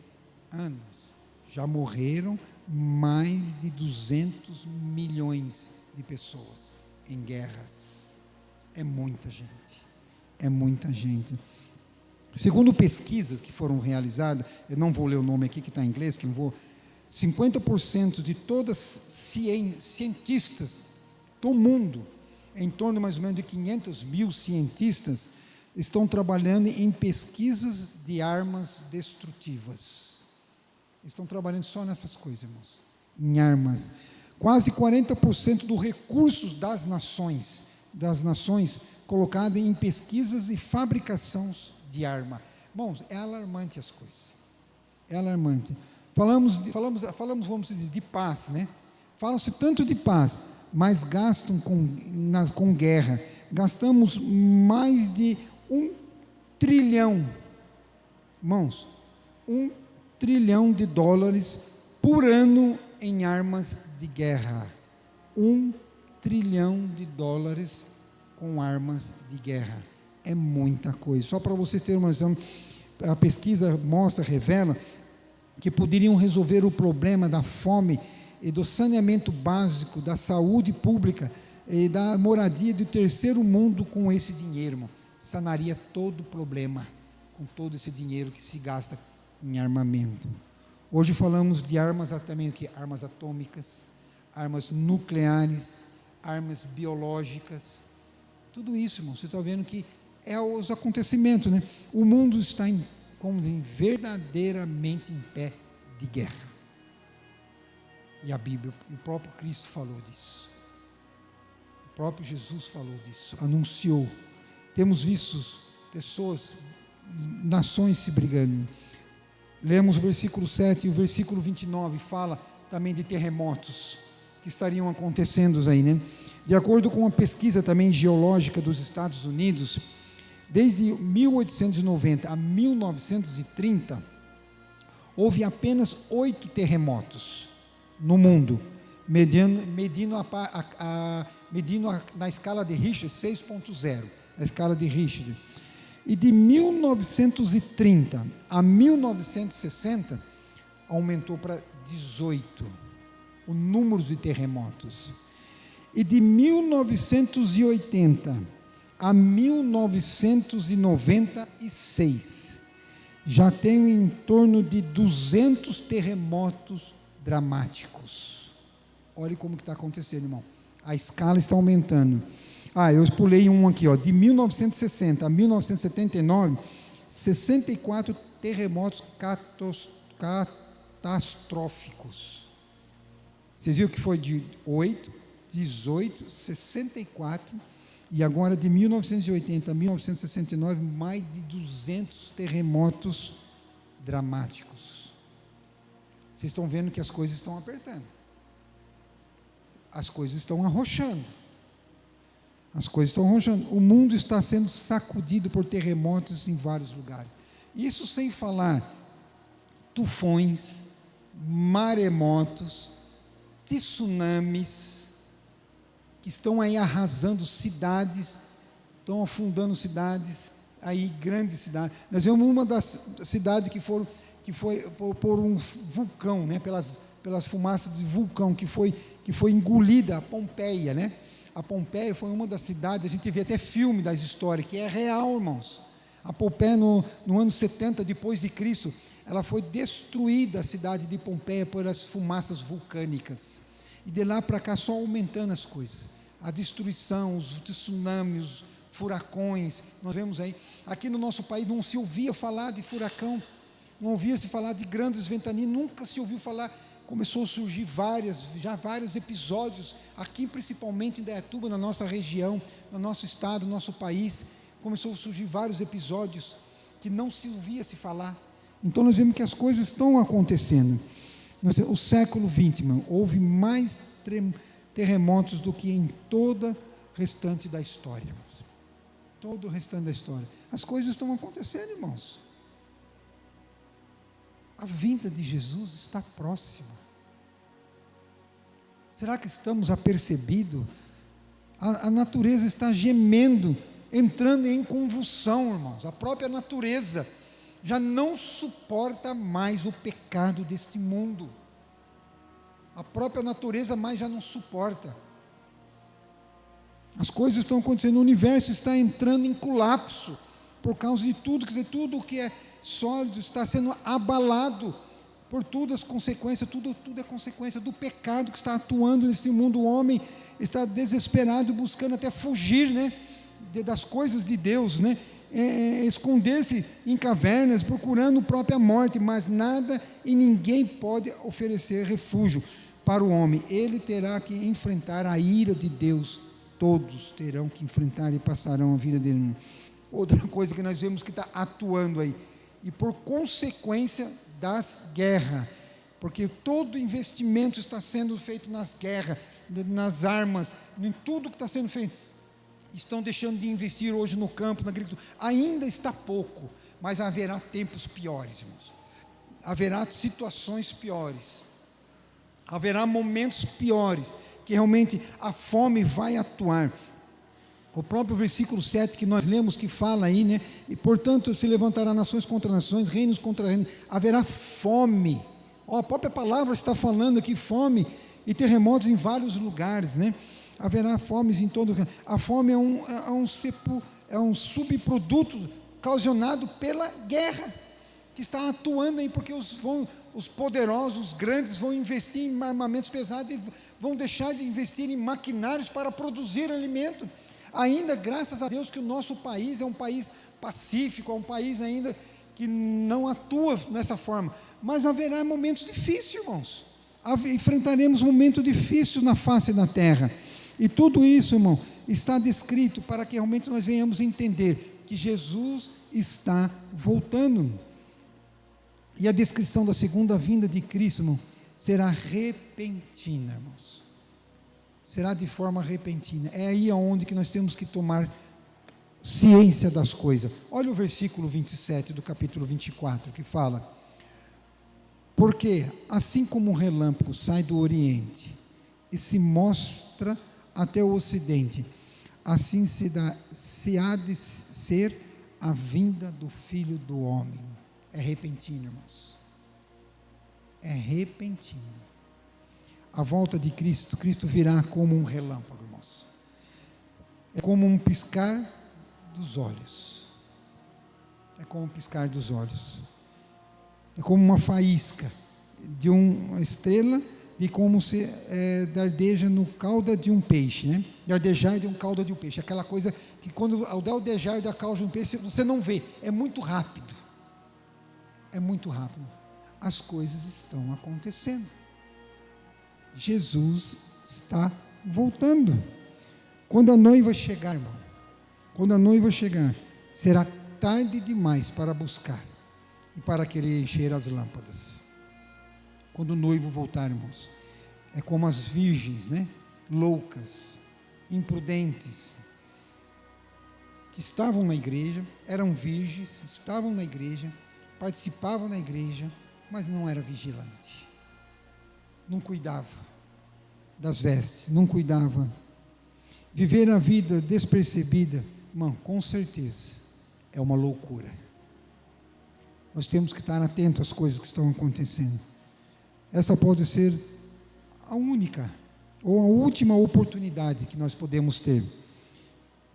anos já morreram mais de 200 milhões de pessoas em guerras. É muita gente. É muita gente. Segundo pesquisas que foram realizadas, eu não vou ler o nome aqui que está em inglês, 50% de todas cientistas do mundo, em torno mais ou menos de 500 mil cientistas, estão trabalhando em pesquisas de armas destrutivas. Estão trabalhando só nessas coisas, irmãos, em armas. Quase 40% dos recursos das nações colocado em pesquisas e fabricação de arma. Irmãos, é alarmante as coisas. É alarmante. Falamos, vamos dizer, de paz, né? Falam-se tanto de paz, mas gastam com guerra. Gastamos mais de 1 trilhão, irmãos, 1 trilhão de dólares por ano em armas de guerra. 1 trilhão de dólares com armas de guerra. É muita coisa. Só para vocês terem uma noção, a pesquisa revela que poderiam resolver o problema da fome e do saneamento básico, da saúde pública e da moradia do terceiro mundo com esse dinheiro, irmão. Sanaria todo o problema com todo esse dinheiro que se gasta em armamento. Hoje falamos de armas também, armas atômicas, armas nucleares, armas biológicas. Tudo isso, irmão, você está vendo que os acontecimentos, né? O mundo está verdadeiramente em pé de guerra. E a Bíblia, o próprio Cristo falou disso. O próprio Jesus falou disso, anunciou. Temos visto pessoas, nações se brigando. Lemos o versículo 7 e o versículo 29, fala também de terremotos que estariam acontecendo aí, né? De acordo com uma pesquisa também geológica dos Estados Unidos, desde 1890 a 1930, houve apenas 8 terremotos no mundo, medindo na escala de Richter 6.0, na escala de Richter. E de 1930 a 1960, aumentou para 18 o número de terremotos. E de 1980 a 1996, já tem em torno de 200 terremotos dramáticos. Olha como que está acontecendo, irmão. A escala está aumentando. Eu pulei um aqui, de 1960 a 1979, 64 terremotos catastróficos. Vocês viram que foi de 8, 18, 64, e agora de 1980 a 1969, mais de 200 terremotos dramáticos. Vocês estão vendo que as coisas estão apertando. As coisas estão arrochando. As coisas estão arrochando. O mundo está sendo sacudido por terremotos em vários lugares. Isso sem falar tufões, maremotos, tsunamis, que estão aí arrasando cidades, estão afundando cidades, aí grandes cidades. Nós vimos uma das cidades que foi por um vulcão, né, pelas fumaças de vulcão, que foi engolida, a Pompeia, né? A Pompeia foi uma das cidades, a gente vê até filme das histórias, que é real, irmãos. A Pompeia, no ano 70 depois de Cristo, ela foi destruída, a cidade de Pompeia, por as fumaças vulcânicas. E de lá para cá só aumentando as coisas. A destruição, os tsunamis, os furacões, nós vemos aí. Aqui no nosso país não se ouvia falar de furacão, não ouvia se falar de grandes ventanias, nunca se ouviu falar. Começou a surgir vários episódios, aqui principalmente em Indaiatuba, na nossa região, no nosso estado, no nosso país, começou a surgir vários episódios que não se ouvia se falar. Então nós vemos que as coisas estão acontecendo. O século XX, irmão, houve mais terremotos do que em toda o restante da história, irmãos. Todo o restante da história. As coisas estão acontecendo, irmãos. A vinda de Jesus está próxima. Será que estamos apercebidos? A natureza está gemendo, entrando em convulsão, irmãos. A própria natureza já não suporta mais o pecado deste mundo. A própria natureza mais já não suporta. As coisas estão acontecendo, o universo está entrando em colapso por causa de tudo, quer dizer, tudo que é sólido está sendo abalado por todas as consequências, tudo é consequência do pecado que está atuando nesse mundo. O homem está desesperado, buscando até fugir, né, das coisas de Deus, né, esconder-se em cavernas, procurando a própria morte, mas nada e ninguém pode oferecer refúgio para o homem. Ele terá que enfrentar a ira de Deus, todos terão que enfrentar e passarão a vida dele. Outra coisa que nós vemos que está atuando aí, e por consequência das guerras, porque todo investimento está sendo feito nas guerras, nas armas, em tudo que está sendo feito. Estão deixando de investir hoje no campo, na agricultura. Ainda está pouco, mas haverá tempos piores, irmãos. Haverá situações piores. Haverá momentos piores, que realmente a fome vai atuar. O próprio versículo 7 que nós lemos, que fala aí, né? E portanto se levantará nações contra nações, reinos contra reinos, haverá fome. A própria palavra está falando aqui, fome e terremotos em vários lugares, né? Haverá fomes em todo lugar. A fome é um subproduto ocasionado pela guerra, que está atuando aí, porque os poderosos, os grandes, vão investir em armamentos pesados e vão deixar de investir em maquinários para produzir alimento. Ainda, graças a Deus, que o nosso país é um país pacífico, é um país ainda que não atua dessa forma, mas haverá momentos difíceis, irmãos. Enfrentaremos momentos difíceis na face da terra, e tudo isso, irmão, está descrito para que realmente nós venhamos entender que Jesus está voltando. E a descrição da segunda vinda de Cristo, irmão, será repentina, irmãos. Será de forma repentina. É aí onde que nós temos que tomar ciência das coisas. Olha o versículo 27 do capítulo 24, que fala: porque assim como um relâmpago sai do oriente e se mostra até o ocidente, assim se há de ser a vinda do Filho do Homem. É repentino, irmãos. É repentino. A volta de Cristo, Cristo virá como um relâmpago, irmãos. É como um piscar dos olhos. É como um piscar dos olhos. É como uma faísca de uma estrela, de como se dardeja no cauda de um peixe, né? Dardejar de um cauda de um peixe. Aquela coisa que quando ao dardejar da cauda de um peixe, você não vê. É muito rápido. É muito rápido. As coisas estão acontecendo. Jesus está voltando. Quando a noiva chegar, irmão, quando a noiva chegar, será tarde demais para buscar e para querer encher as lâmpadas. quando o noivo voltar, irmãos. É como as virgens, né? Loucas, imprudentes, que estavam na igreja, eram virgens, estavam na igreja, participavam da igreja, mas não era vigilante, não cuidava das vestes, não cuidava. Viver a vida despercebida, irmão, com certeza é uma loucura. Nós temos que estar atentos às coisas que estão acontecendo. Essa pode ser a única ou a última oportunidade que nós podemos ter.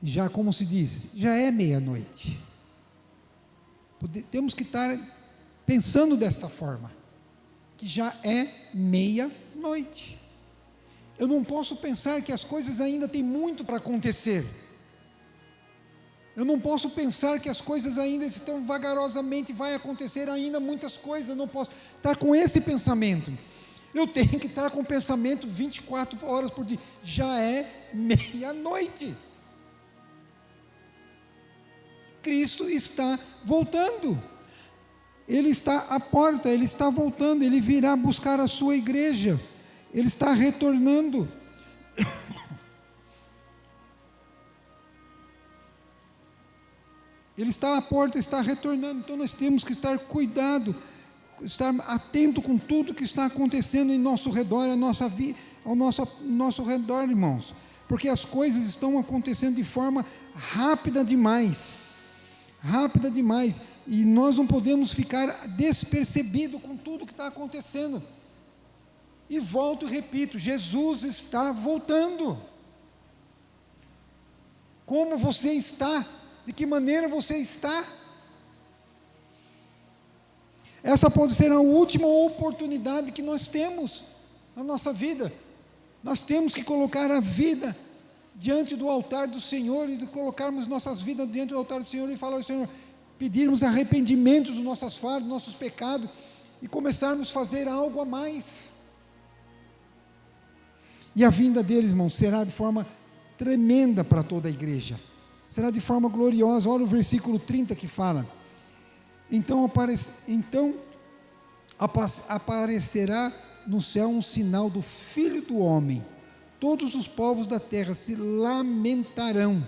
Já, como se diz, já é meia-noite. Temos que estar pensando desta forma, que já é meia-noite. Eu não posso pensar que as coisas ainda têm muito para acontecer. Eu não posso pensar que as coisas ainda estão vagarosamente, vai acontecer ainda muitas coisas. Eu não posso estar com esse pensamento. Eu tenho que estar com o pensamento 24 horas por dia. Já é meia-noite. Cristo está voltando. Ele está à porta, Ele está voltando, Ele virá buscar a sua igreja. Ele está retornando. Ele está à porta, está retornando. Então nós temos que estar cuidado, estar atento com tudo que está acontecendo em nosso redor, ao nosso redor, irmãos. Porque as coisas estão acontecendo de forma rápida demais. Rápida demais. E nós não podemos ficar despercebidos com tudo que está acontecendo. E volto e repito, Jesus está voltando. Como você está? De que maneira você está? Essa pode ser a última oportunidade que nós temos na nossa vida. Nós temos que colocar a vida diante do altar do Senhor, e de colocarmos nossas vidas diante do altar do Senhor e falar ao Senhor, pedirmos arrependimento dos nossas falhas, dos nossos pecados, e começarmos a fazer algo a mais. E a vinda deles, irmãos, será de forma tremenda para toda a igreja. Será de forma gloriosa. Olha o versículo 30 que fala: então aparecerá no céu um sinal do Filho do Homem. Todos os povos da terra se lamentarão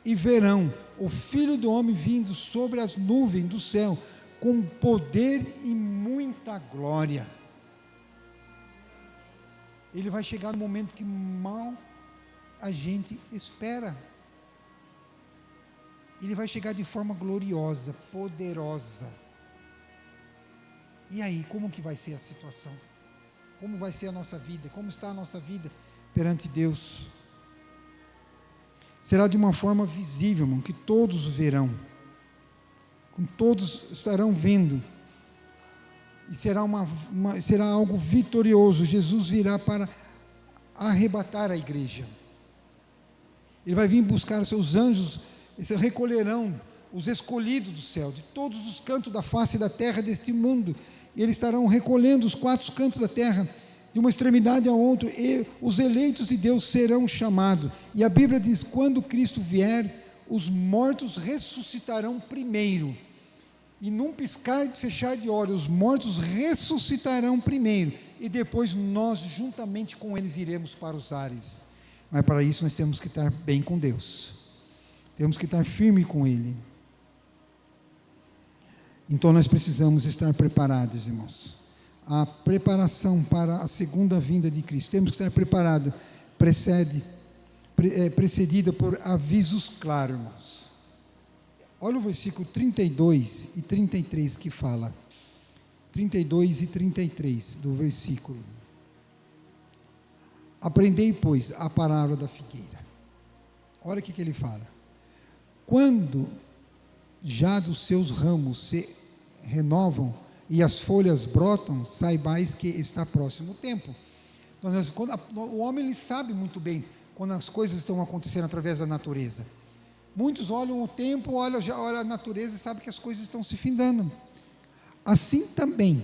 e verão o Filho do Homem vindo sobre as nuvens do céu, com poder e muita glória. Ele vai chegar no momento que mal a gente espera. Ele vai chegar de forma gloriosa, poderosa. E aí, como que vai ser a situação? Como vai ser a nossa vida? Como está a nossa vida perante Deus? Será de uma forma visível, irmão, que todos verão. Todos estarão vendo. E será algo vitorioso. Jesus virá para arrebatar a igreja. Ele vai vir buscar os seus anjos. Eles recolherão os escolhidos do céu, de todos os cantos da face da terra deste mundo. E eles estarão recolhendo os 4 cantos da terra, de uma extremidade a outra, e os eleitos de Deus serão chamados. E a Bíblia diz: quando Cristo vier, os mortos ressuscitarão primeiro. E num piscar e fechar de olhos, os mortos ressuscitarão primeiro, e depois nós juntamente com eles iremos para os ares. Mas para isso nós temos que estar bem com Deus. Temos que estar firme com Ele. Então nós precisamos estar preparados, irmãos. A preparação para a segunda vinda de Cristo, temos que estar preparados, precedida por avisos claros, irmãos. Olha o versículo 32 e 33 que fala. 32 e 33 do versículo. Aprendei, pois, a palavra da figueira. Olha o que ele fala. Quando já dos seus ramos se renovam e as folhas brotam, saibais que está próximo o tempo. Então, o homem ele sabe muito bem quando as coisas estão acontecendo através da natureza. Muitos olham o tempo, olham a natureza e sabem que as coisas estão se findando. Assim também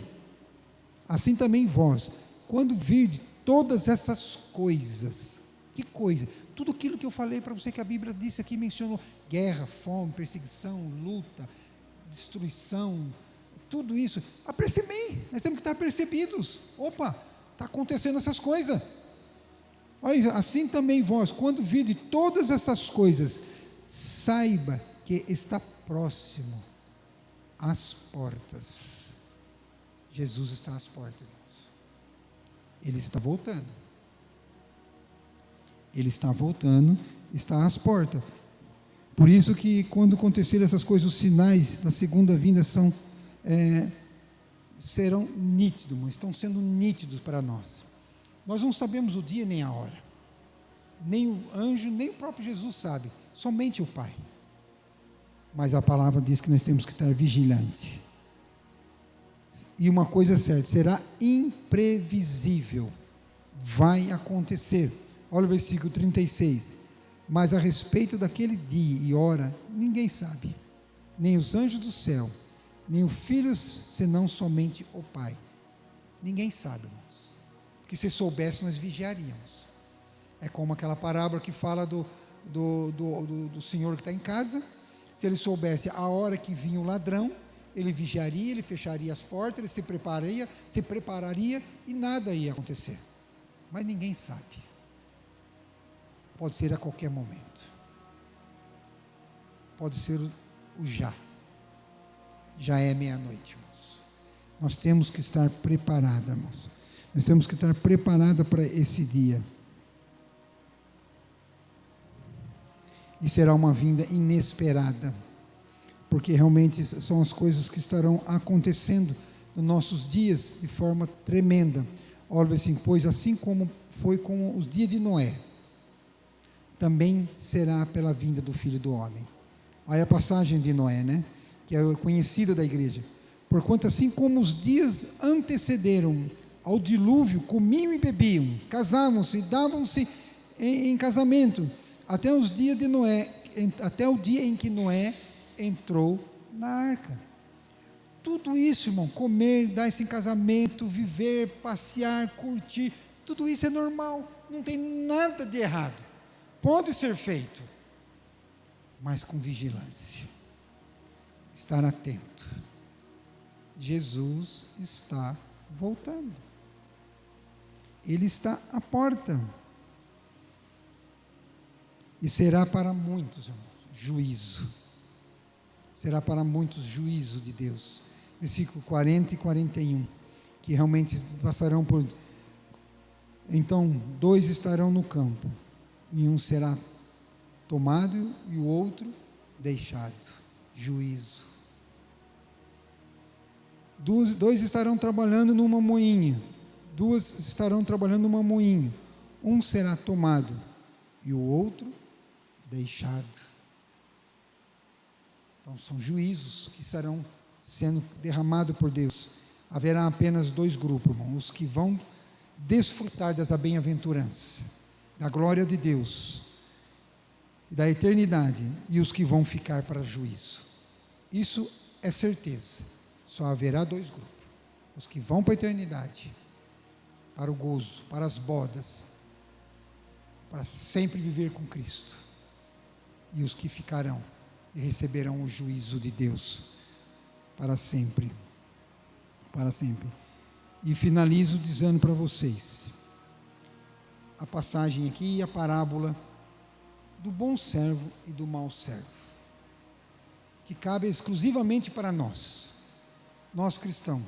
vós, quando virdes todas essas coisas, que coisa? Tudo aquilo que eu falei para você, que a Bíblia disse aqui, mencionou: guerra, fome, perseguição, luta, destruição, tudo isso, apercebi, nós temos que estar apercebidos. Opa, está acontecendo essas coisas. Olha, assim também vós, quando virdes todas essas coisas, saiba que está próximo às portas. Jesus está às portas, irmãos. Ele está voltando. Ele está voltando, está às portas. Por isso que quando acontecerem essas coisas, os sinais da segunda vinda serão nítidos, mas estão sendo nítidos para nós. Nós não sabemos o dia nem a hora. Nem o anjo, nem o próprio Jesus sabe. Somente o Pai. Mas a palavra diz que nós temos que estar vigilantes. E uma coisa é certa, será imprevisível. Vai acontecer. Olha o versículo 36. Mas a respeito daquele dia e hora, ninguém sabe. Nem os anjos do céu, nem o Filho, senão somente o Pai. Ninguém sabe, irmãos. Porque se soubesse, nós vigiaríamos. É como aquela parábola que fala do senhor que está em casa. Se ele soubesse a hora que vinha o ladrão, ele vigiaria, ele fecharia as portas, ele se prepararia e nada ia acontecer. Mas ninguém sabe. Pode ser a qualquer momento. Pode ser o já. Já é meia-noite, irmãos. Nós temos que estar preparados, irmãos. Nós temos que estar preparados para esse dia. E será uma vinda inesperada, porque realmente são as coisas que estarão acontecendo nos nossos dias de forma tremenda. Olha assim, pois assim como foi com os dias de Noé, também será pela vinda do Filho do Homem. Aí a passagem de Noé, né? Que é conhecida da igreja. Porquanto assim como os dias antecederam ao dilúvio, comiam e bebiam, casavam-se e davam-se em casamento, até os dias de Noé, até o dia em que Noé entrou na arca. Tudo isso, irmão, comer, dar-se em casamento, viver, passear, curtir, tudo isso é normal, não tem nada de errado. Pode ser feito, mas com vigilância. Estar atento. Jesus está voltando. Ele está à porta. E será para muitos, irmãos, juízo. Será para muitos juízo de Deus. Versículo 40 e 41. Que realmente passarão por... Então, 2 estarão no campo. E um será tomado e o outro deixado. Juízo. 2 estarão trabalhando numa moinha. 2 estarão trabalhando numa moinha. Um será tomado e o outro deixado. Então são juízos que estarão sendo derramados por Deus. Haverá apenas 2 grupos, irmão, os que vão desfrutar dessa bem-aventurança, da glória de Deus, da eternidade, e os que vão ficar para juízo. Isso é certeza. Só haverá 2 grupos: os que vão para a eternidade, para o gozo, para as bodas, para sempre viver com Cristo, e os que ficarão e receberão o juízo de Deus para sempre. Para sempre. E finalizo dizendo para vocês a passagem aqui, a parábola do bom servo e do mau servo, que cabe exclusivamente para nós cristãos.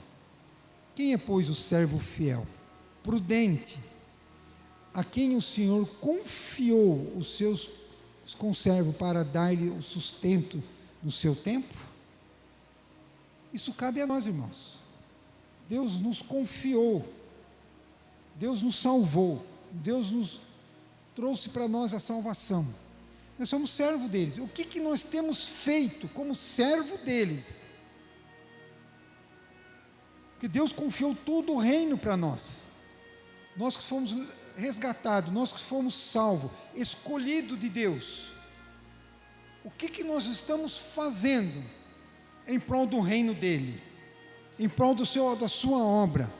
Quem é, pois, o servo fiel, prudente, a quem o Senhor confiou os seus conservos para dar-lhe o sustento no seu tempo? Isso cabe a nós, irmãos. Deus nos confiou, Deus nos salvou, Deus nos trouxe para nós a salvação. Nós somos servo deles. O que nós temos feito como servo deles? Porque Deus confiou todo o reino para nós. Nós que fomos resgatados, nós que fomos salvos, escolhidos de Deus. O que nós estamos fazendo em prol do reino dele? Em prol da sua obra?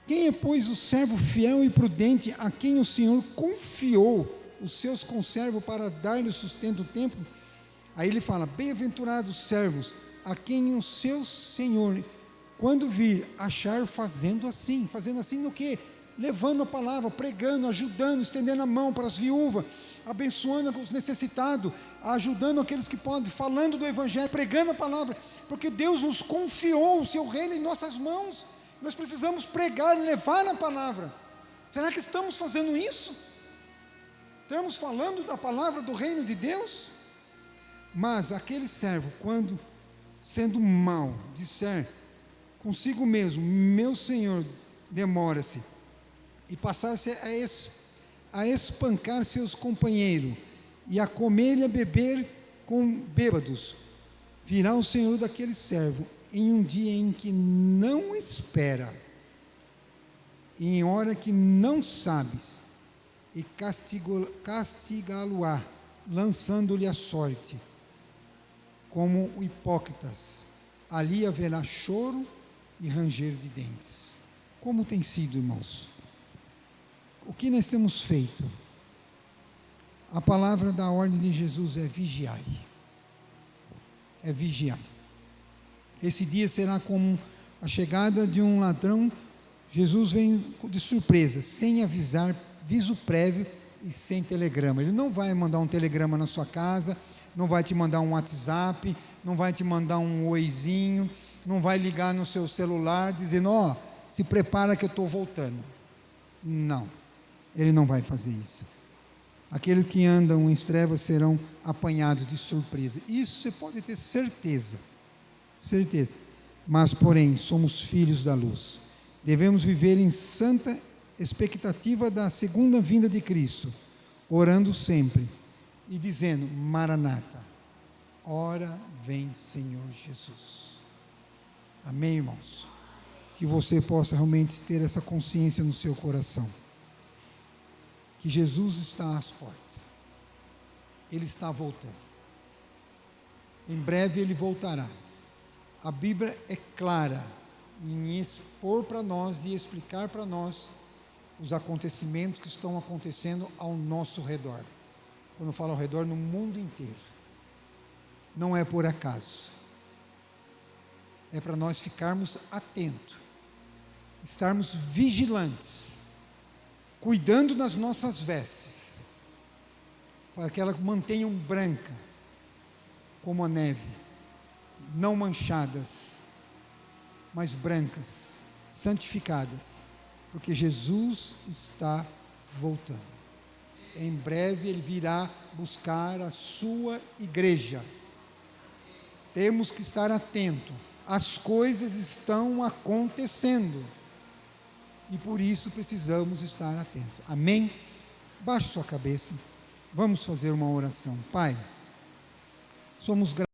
Quem é, pois, o servo fiel e prudente a quem o Senhor confiou os seus conservos para dar-lhe sustento o tempo? Aí ele fala: bem-aventurados servos, a quem o seu Senhor, quando vir, achar fazendo assim no quê? Levando a palavra, pregando, ajudando, estendendo a mão para as viúvas, abençoando os necessitados, ajudando aqueles que podem, falando do Evangelho, pregando a palavra, porque Deus nos confiou o seu reino em nossas mãos. Nós precisamos pregar e levar a palavra. Será que estamos fazendo isso? Estamos falando da palavra do reino de Deus? Mas aquele servo, quando sendo mau, disser consigo mesmo, meu senhor demora-se, e passar-se a espancar seus companheiros, e a comer e a beber com bêbados, virá o senhor daquele servo em um dia em que não espera, em hora que não sabes, e castigá-lo-á, lançando-lhe a sorte, como hipócritas. Ali haverá choro e ranger de dentes. Como tem sido, irmãos? O que nós temos feito? A palavra da ordem de Jesus é vigiai. É vigiai. Esse dia será como a chegada de um ladrão. Jesus vem de surpresa, sem avisar, aviso prévio e sem telegrama. Ele não vai mandar um telegrama na sua casa, não vai te mandar um WhatsApp, não vai te mandar um oizinho, não vai ligar no seu celular dizendo, se prepara que eu estou voltando. Não, ele não vai fazer isso. Aqueles que andam em trevas serão apanhados de surpresa. Isso você pode ter certeza. Certeza. Mas, porém, somos filhos da luz. Devemos viver em santa expectativa da segunda vinda de Cristo, orando sempre e dizendo, Maranata, ora vem Senhor Jesus. Amém, irmãos? Que você possa realmente ter essa consciência no seu coração, que Jesus está às portas, Ele está voltando, em breve Ele voltará. A Bíblia é clara em expor para nós e explicar para nós os acontecimentos que estão acontecendo ao nosso redor. Quando eu falo ao redor, no mundo inteiro. Não é por acaso. É para nós ficarmos atentos, estarmos vigilantes, cuidando das nossas vestes, para que elas mantenham branca, como a neve, não manchadas, mas brancas, santificadas, porque Jesus está voltando. Em breve Ele virá buscar a sua igreja. Temos que estar atentos. As coisas estão acontecendo e por isso precisamos estar atentos. Amém? Baixe sua cabeça. Vamos fazer uma oração. Pai, somos gratos.